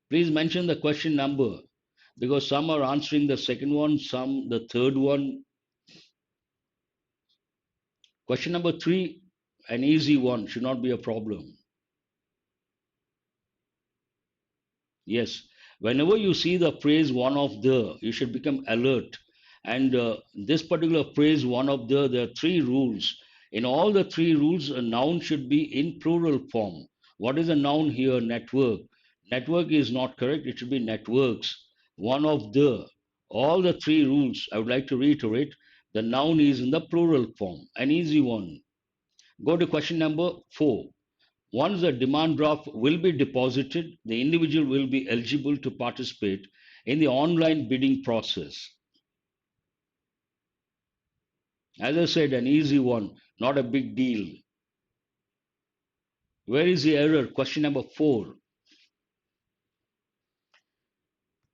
Please mention the question number because some are answering the second one, some the third one. Question number three, an easy one, should not be a problem. Yes, whenever you see the phrase one of the, you should become alert. And this particular phrase one of the, there are three rules. In all the three rules, a noun should be in plural form. What is a noun here? Network. Network is not correct, it should be networks. One of the. All the three rules, I would like to reiterate, the noun is in the plural form. An easy one. Go to question number four. Once the demand draft will be deposited, the individual will be eligible to participate in the online bidding process. As I said, an easy one, not a big deal. Where is the error? Question number four.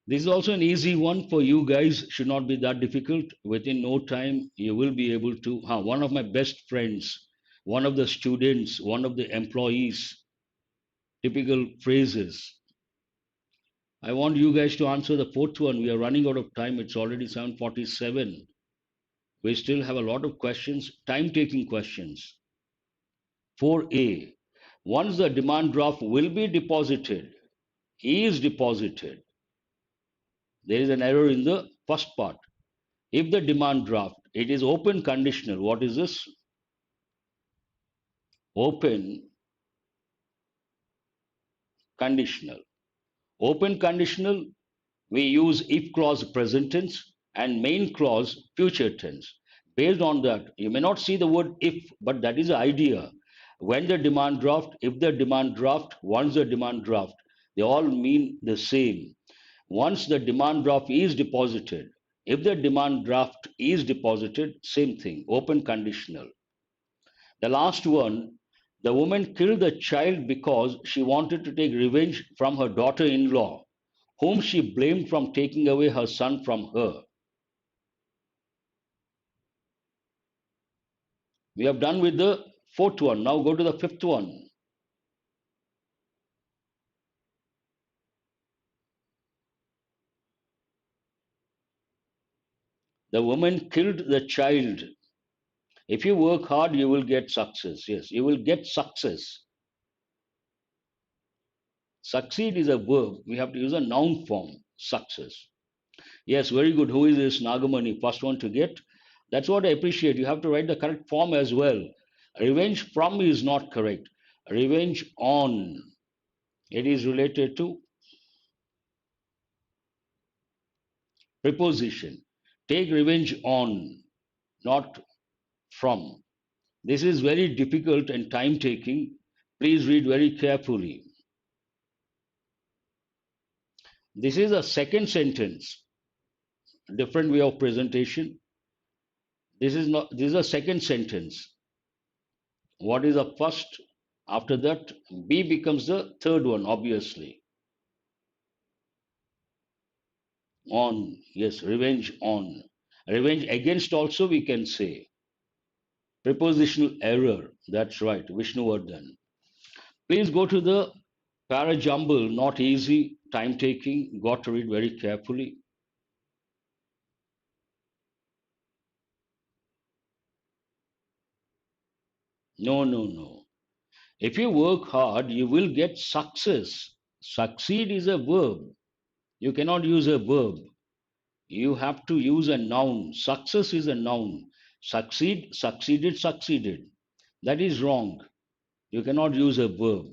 This is also an easy one for you guys, should not be that difficult. Within no time, you will be able to. One of my best friends, one of the students, one of the employees, typical phrases. I want you guys to answer the fourth one. We are running out of time. It's already 7:47. We still have a lot of questions, time taking questions. 4A. Once the demand draft will be deposited, is deposited. There is an error in the first part. If the demand draft, it is open conditional. What is this? Open conditional. Open conditional, we use if clause present tense and main clause future tense. Based on that, you may not see the word if, but that is the idea. When the demand draft, if the demand draft, once the demand draft, they all mean the same. Once the demand draft is deposited, if the demand draft is deposited, same thing, open conditional. The last one, the woman killed the child because she wanted to take revenge from her daughter in law, whom she blamed from taking away her son from her. We have done with the fourth one. Now go to the fifth one. The woman killed the child. If you work hard, you will get success. Yes, you will get success. Succeed is a verb. We have to use a noun form. Success. Yes, very good. Who is this Nagamani? First one to get. That's what I appreciate. You have to write the correct form as well. Revenge from is not correct. Revenge on. It is related to preposition. Take revenge on, not from. This is very difficult and time taking. Please read very carefully. This is a second sentence, different way of presentation. This is a second sentence. What is the first? After that, B becomes the third one, obviously. On, yes, revenge on. Revenge against also we can say. Prepositional error, that's right, Vishnuvardhan. Please go to the para jumble, not easy, time taking, got to read very carefully. No, no, no. If you work hard, you will get success. Succeed is a verb. You cannot use a verb. You have to use a noun. Success is a noun. Succeed, succeeded, succeeded. That is wrong. You cannot use a verb.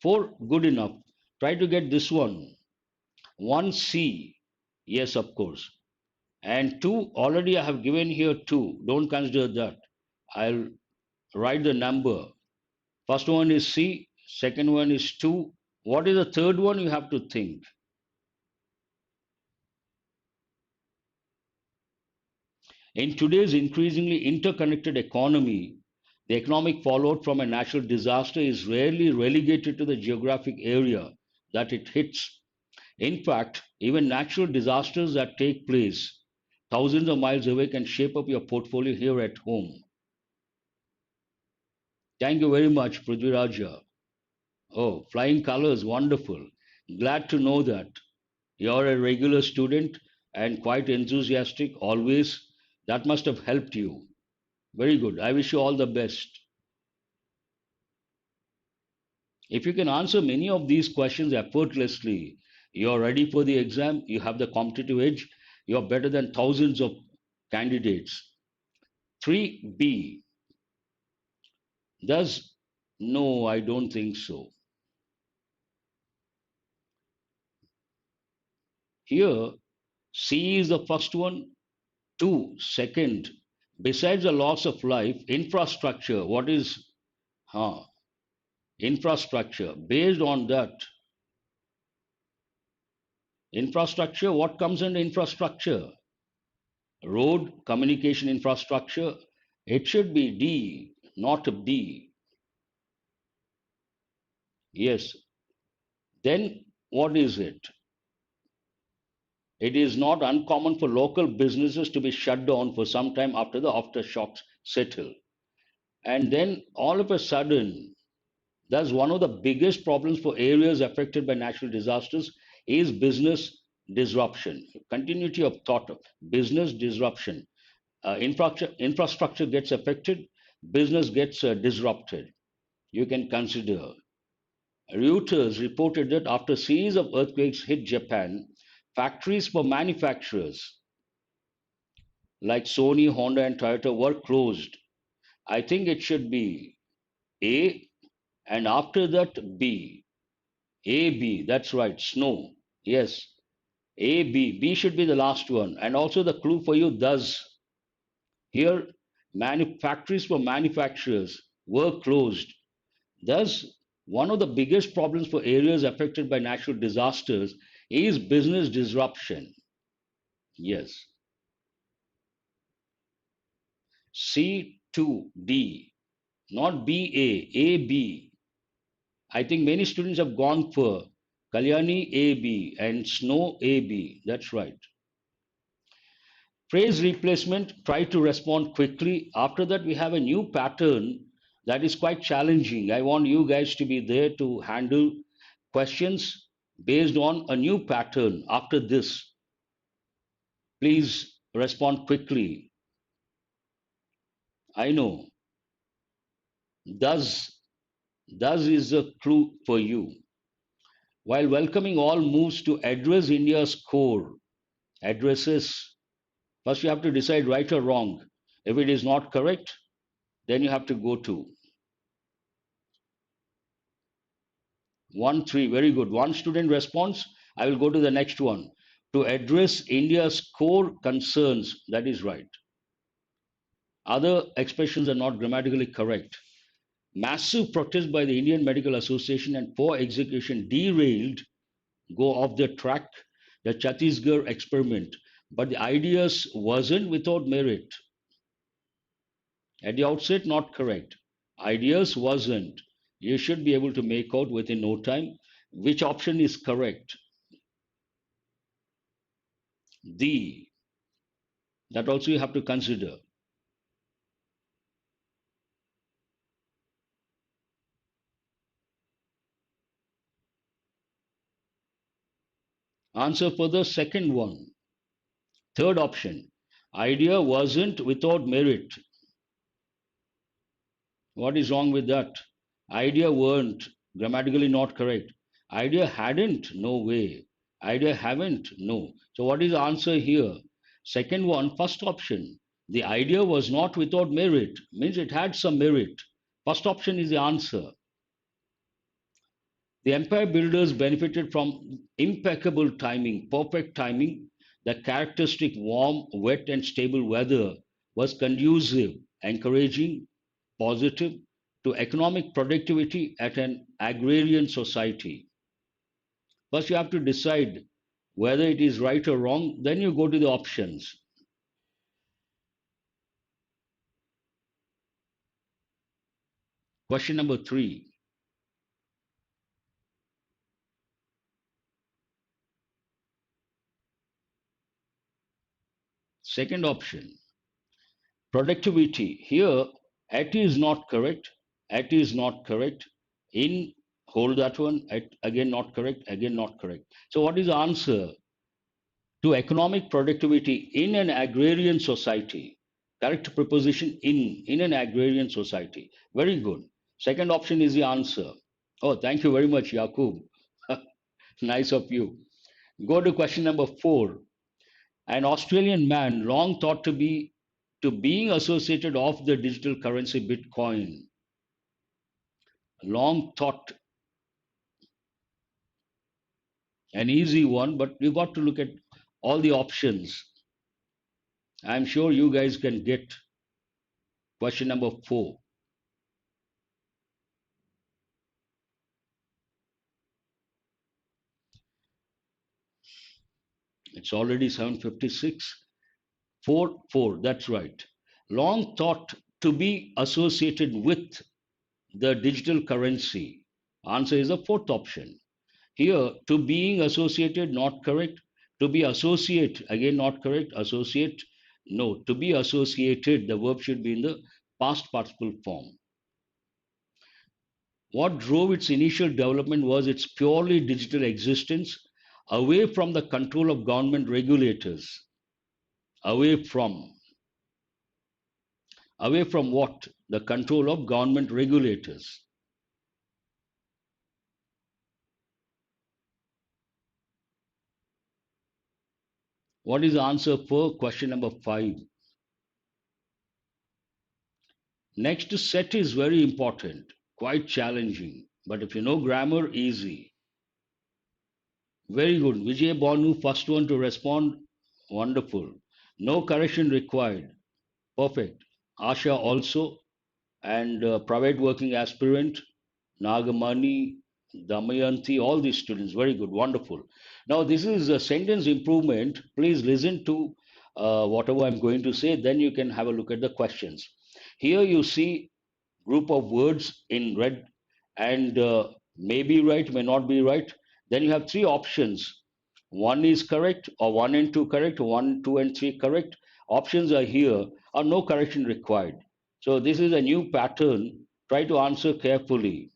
For good enough. Try to get this one. 1C. Yes, of course. And 2, already I have given here 2. Don't consider that. I'll write the number. First one is C, second one is 2. What is the third one? You have to think. In today's increasingly interconnected economy, the economic fallout from a natural disaster is rarely relegated to the geographic area that it hits. In fact, even natural disasters that take place thousands of miles away can shape up your portfolio here at home. Thank you very much, Prithviraja. Oh, flying colors, wonderful. Glad to know that. You're a regular student and quite enthusiastic always. That must have helped you. Very good. I wish you all the best. If you can answer many of these questions effortlessly, you're ready for the exam, you have the competitive edge, you're better than thousands of candidates. 3B. Does no, I don't think so. Here, C is the first one, 2, second. Besides the loss of life, infrastructure, what is huh, infrastructure? Based on that, infrastructure, what comes under infrastructure? Road, communication infrastructure. It should be D, not B. Yes. Then what is it? It is not uncommon for local businesses to be shut down for some time after the aftershocks settle. And then all of a sudden, that's one of the biggest problems for areas affected by natural disasters is business disruption. Continuity of thought, business disruption. Infrastructure gets affected, business gets disrupted. You can consider. Reuters reported that after a series of earthquakes hit Japan, factories for manufacturers like Sony, Honda, and Toyota were closed. I think it should be A, and after that B. A, B, that's right, snow. Yes, A, B. B should be the last one. And also the clue for you, thus. Here, factories for manufacturers were closed. Thus, one of the biggest problems for areas affected by natural disasters is business disruption. Yes. C2D, not BA, AB. I think many students have gone for Kalyani AB and Snow AB. That's right. Phrase replacement, try to respond quickly. After that, we have a new pattern that is quite challenging. I want you guys to be there to handle questions based on a new pattern. After this, please respond quickly. I know. Thus, thus is a clue for you. While welcoming all moves to address India's core, addresses, first you have to decide right or wrong. If it is not correct, then you have to go to 1, 3. Very good. One student response. I will go to the next one. To address India's core concerns. That is right. Other expressions are not grammatically correct. Massive protest by the Indian Medical Association and poor execution derailed, go off the track, the Chhattisgarh experiment. But the ideas wasn't without merit. At the outset, not correct. Ideas wasn't. You should be able to make out within no time which option is correct. The, that also you have to consider. Answer for the second one. Third option. Idea wasn't without merit. What is wrong with that? Idea weren't, grammatically not correct. Idea hadn't, no way. Idea haven't, no. So what is the answer here? Second one, first option. The idea was not without merit, means it had some merit. First option is the answer. The empire builders benefited from impeccable timing, perfect timing. The characteristic warm, wet, and stable weather was conducive, encouraging, positive to economic productivity at an agrarian society. First, you have to decide whether it is right or wrong, then you go to the options. Question number three, second option, productivity. Here, at is not correct, at is not correct. In, hold that one, at, again not correct, again not correct. So, what is the answer to economic productivity in an agrarian society? Correct preposition in an agrarian society. Very good. Second option is the answer. Oh, thank you very much, Yakub. Nice of you. Go to question number four. An Australian man long thought to being associated of the digital currency Bitcoin. Long thought, an easy one, but you got to look at all the options. I'm sure you guys can get question number four. It's already 7:56. 4, 4, that's right. Long thought to be associated with the digital currency. Answer is the fourth option. Here, to being associated, not correct. To be associate, again, not correct. Associate, no. To be associated, the verb should be in the past participle form. What drove its initial development was its purely digital existence, away from the control of government regulators. Away from. Away from what? The control of government regulators. What is the answer for question number five? Next set is very important, quite challenging, but if you know grammar, easy. Very good. Vijay Bonu, first one to respond. Wonderful. No correction required. Perfect. Asha also, and private working aspirant, Nagamani, Damayanti, all these students. Very good. Wonderful. Now, this is a sentence improvement. Please listen to whatever I'm going to say, then you can have a look at the questions. Here you see group of words in red and may be right, may not be right. Then you have three options. One is correct, or one and two correct, one, two, and three correct. Options are here, or no correction required. So this is a new pattern. Try to answer carefully.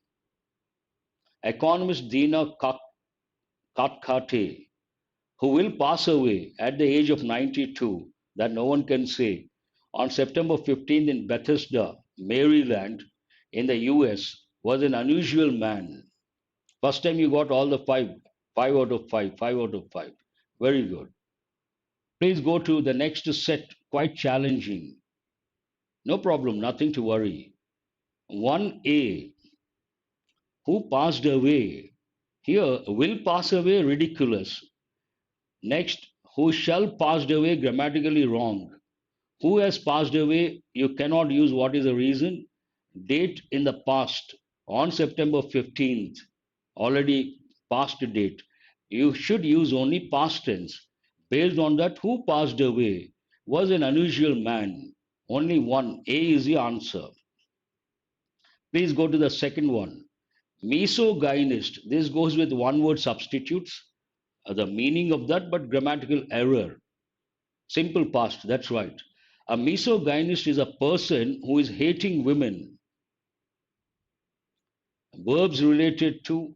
Economist Dina Katkate, who will pass away at the age of 92, that no one can say, on September 15th in Bethesda, Maryland, in the US, was an unusual man. First time you got all the five, five out of five, five out of five. Very good. Please go to the next set, quite challenging. No problem, nothing to worry. 1A, who passed away? Here, will pass away, ridiculous. Next, who shall passed away, grammatically wrong. Who has passed away, you cannot use what is the reason. Date in the past, on September 15th, already past date. You should use only past tense. Based on that, who passed away was an unusual man. Only one. A is the answer. Please go to the second one. Misogynist. This goes with one word substitutes. The meaning of that, but grammatical error. Simple past, that's right. A misogynist is a person who is hating women. Verbs related to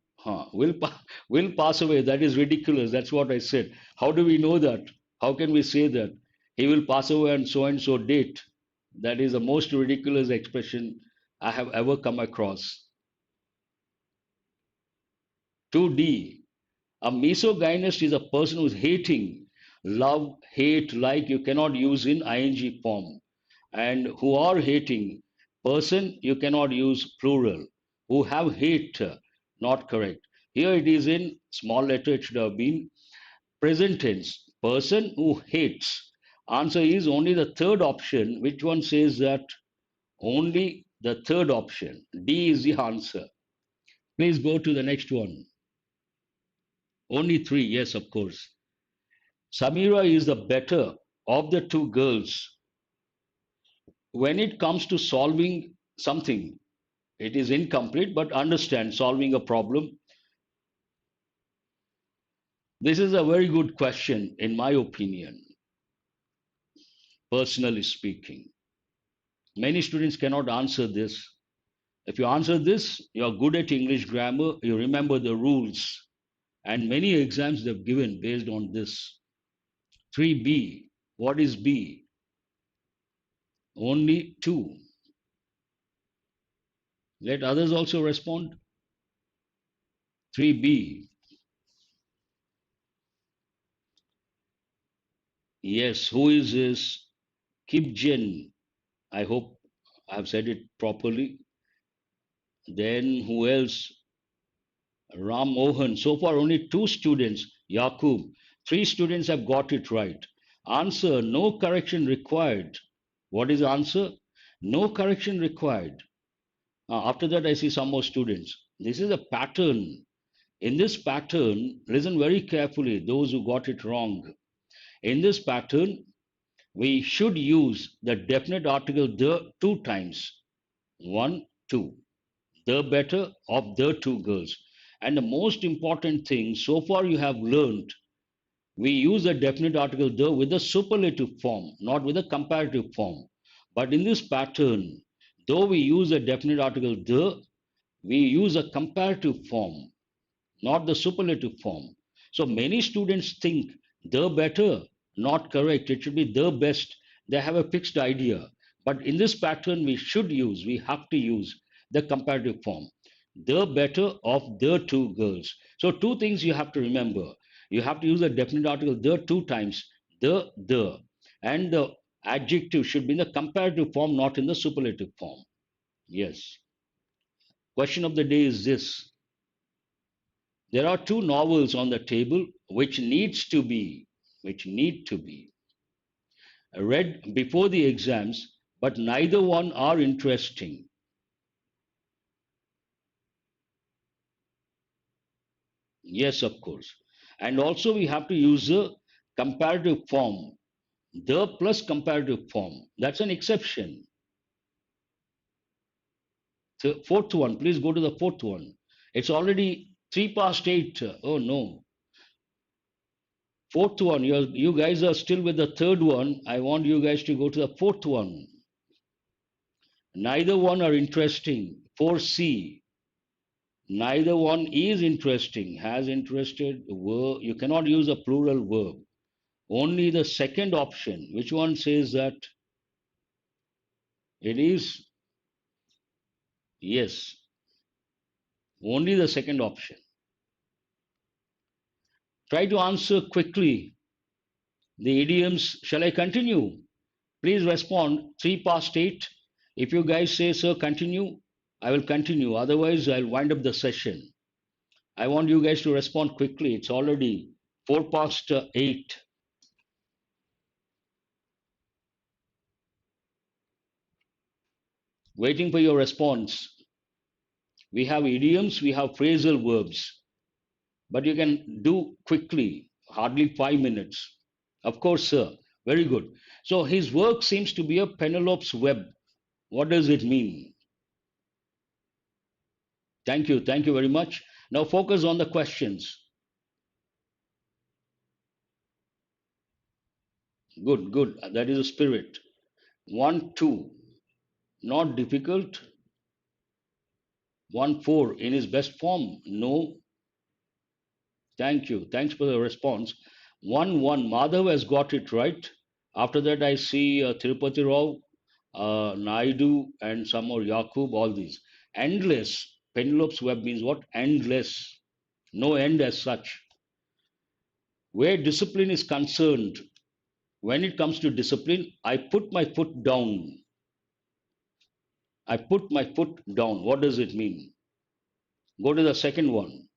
will pass away. That is ridiculous. That's what I said. How do we know that? How can we say that? He will pass away and so date. That is the most ridiculous expression I have ever come across. 2D. A misogynist is a person who is hating. Love, hate, like you cannot use in ing form. And who are hating. Person you cannot use plural. Who have hate, not correct. Here it is in small letter, it should have been present tense. Person who hates. Answer is only the third option. Which one says that? Only the third option. D is the answer. Please go to the next one. Only three, yes, of course. Samira is the better of the two girls. When it comes to solving something, it is incomplete, but understand solving a problem. This is a very good question, in my opinion, personally speaking. Many students cannot answer this. If you answer this, you are good at English grammar, you remember the rules, and many exams they've given based on this. 3B. What is B? Only two. Let others also respond. 3B. Yes, who is this? Kipjen. I hope I've said it properly. Then who else? Ram Mohan. So far, only two students. Yakub. Three students have got it right. Answer: no correction required. What is the answer? No correction required. After that, I see some more students. This is a pattern. In this pattern, listen very carefully, those who got it wrong. In this pattern, we should use the definite article the two times. One, two. The better of the two girls. And the most important thing, so far you have learned, we use the definite article the with the superlative form, not with the comparative form. But in this pattern, though we use the definite article the, we use a comparative form, not the superlative form. So many students think the better, not correct. It should be the best. They have a fixed idea. But in this pattern, we have to use the comparative form. The better of the two girls. So two things you have to remember. You have to use the definite article the two times, the. And the adjective should be in the comparative form, not in the superlative form. Yes. Question of the day is this: there are two novels on the table which need to be read before the exams, but neither one are interesting. Yes, of course. And also we have to use a comparative form, the plus comparative form. That's an exception. So fourth one, please go to the fourth one. It's already 3 past 8. Oh no. Fourth one, you guys are still with the third one. I want you guys to go to the fourth one. Neither one are interesting. 4C. Neither one is interesting. Has interested verb. You cannot use a plural verb. Only the second option. Which one says that? It is yes. Only the second option. Try to answer quickly. The idioms. Shall I continue? Please respond. 3 past 8. If you guys say, sir, continue, I will continue. Otherwise, I'll wind up the session. I want you guys to respond quickly. It's already 4 past 8. Waiting for your response. We have idioms, we have phrasal verbs, but you can do quickly, hardly 5 minutes. Of course, sir. Very good. So his work seems to be a Penelope's web. What does it mean? Thank you. Thank you very much. Now focus on the questions. Good, good. That is a spirit. 1, 2. Not difficult. 1, 4. In his best form. No. Thank you. Thanks for the response. 1, 1. Madhav has got it right. After that, I see Tirupati Rao, Naidu, and some more Yakub, all these. Endless. Penelope's web means what? Endless. No end as such. Where discipline is concerned, when it comes to discipline, I put my foot down. I put my foot down. What does it mean? Go to the second one.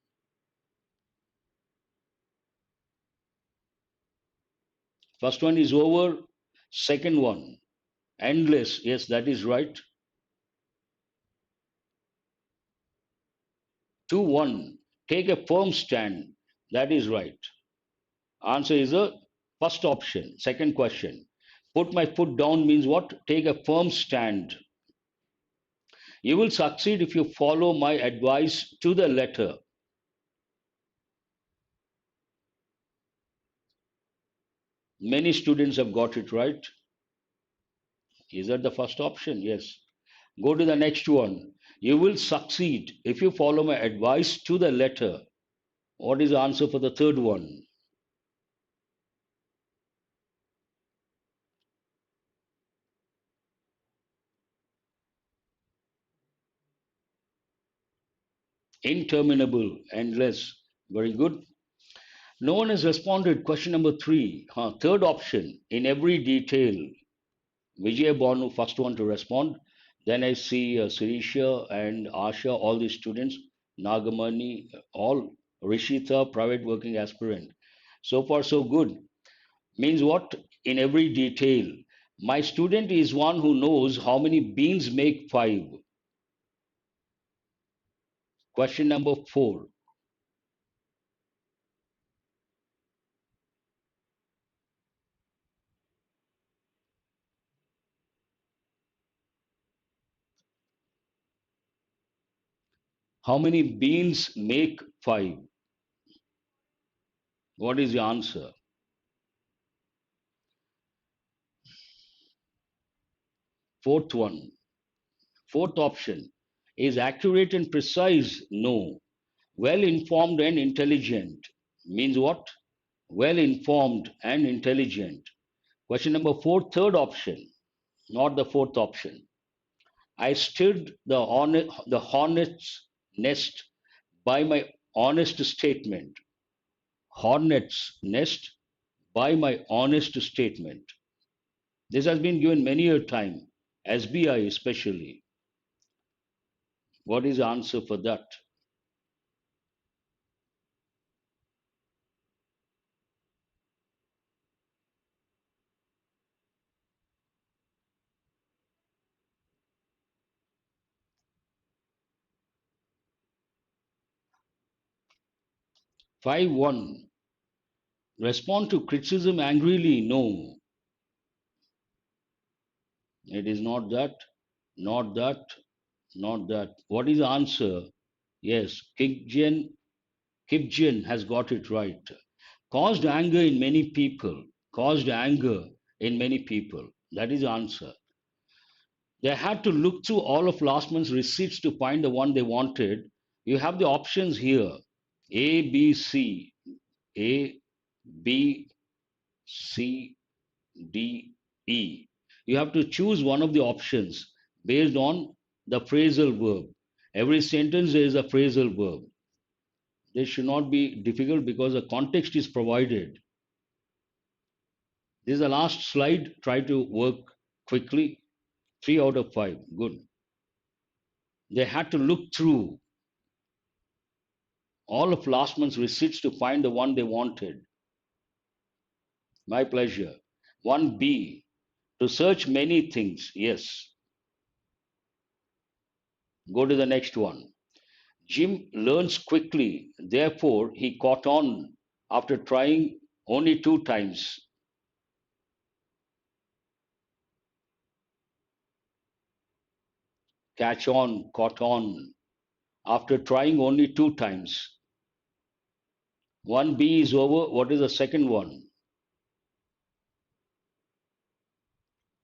First one is over. Second one, endless. Yes, that is right. 2-1, take a firm stand. That is right. Answer is the first option. Second question. Put my foot down means what? Take a firm stand. You will succeed if you follow my advice to the letter. Many students have got it right. Is that the first option? Yes. Go to the next one. You will succeed if you follow my advice to the letter. What is the answer for the third one? Interminable, endless. Very good. No one has responded. Question number three. Third option, in every detail. Vijay Bonu, first one to respond. Then I see Sirisha and Asha, all the students, Nagamani, all Rishita, private working aspirant. So far, so good. Means what? In every detail. My student is one who knows how many beans make five. Question number four. How many beans make five? What is the answer? Fourth one. Fourth option. Is accurate and precise? No. Well informed and intelligent. Means what? Well informed and intelligent. Question number four, third option, not the fourth option. I stirred the hornet's nest by my honest statement. Hornet's nest by my honest statement. This has been given many a time, SBI especially. What is the answer for that? 5-1. Respond to criticism angrily. No, it is not that, not that, not that. What is the answer? Yes, Kipjian has got it right. Caused anger in many people. Caused anger in many people. That is the answer. They had to look through all of last month's receipts to find the one they wanted. You have the options here: A, B, C, A, B, C, D, E. You have to choose one of the options based on the phrasal verb. Every sentence there is a phrasal verb. This should not be difficult because the context is provided. This is the last slide. Try to work quickly. 3 out of 5. Good. They had to look through all of last month's receipts to find the one they wanted. My pleasure. 1B. To search many things. Yes. Go to the next one. Jim learns quickly. Therefore, he caught on after trying only 2 times. Catch on, caught on after trying only 2 times. 1B is over. What is the second one?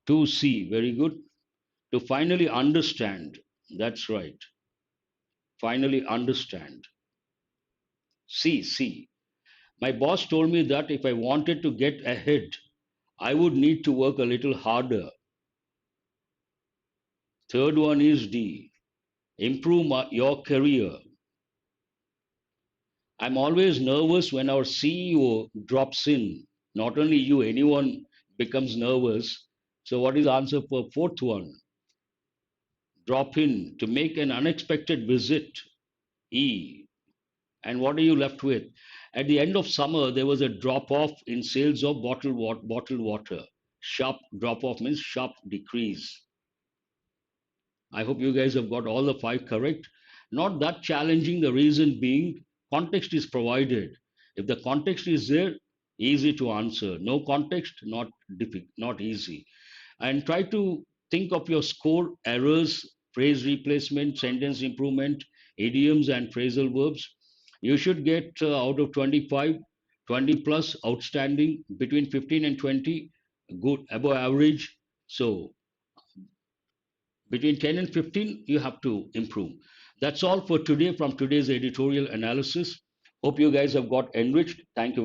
2C. Very good. To finally understand. That's right. Finally understand. C. My boss told me that if I wanted to get ahead, I would need to work a little harder. Third one is D. Improve your career. I'm always nervous when our CEO drops in. Not only you, anyone becomes nervous. So, what is the answer for fourth one? Drop in to make an unexpected visit. E. And what are you left with? At the end of summer, there was a drop off in sales of bottled water. Sharp drop off means sharp decrease. I hope you guys have got all the five correct. Not that challenging. The reason being, context is provided. If the context is there, easy to answer. No context, not difficult, not easy. And try to think of your score errors, phrase replacement, sentence improvement, idioms, and phrasal verbs. You should get out of 25, 20 plus outstanding, between 15 and 20, good, above average. So between 10 and 15, you have to improve. That's all for today from today's editorial analysis. Hope you guys have got enriched. Thank you.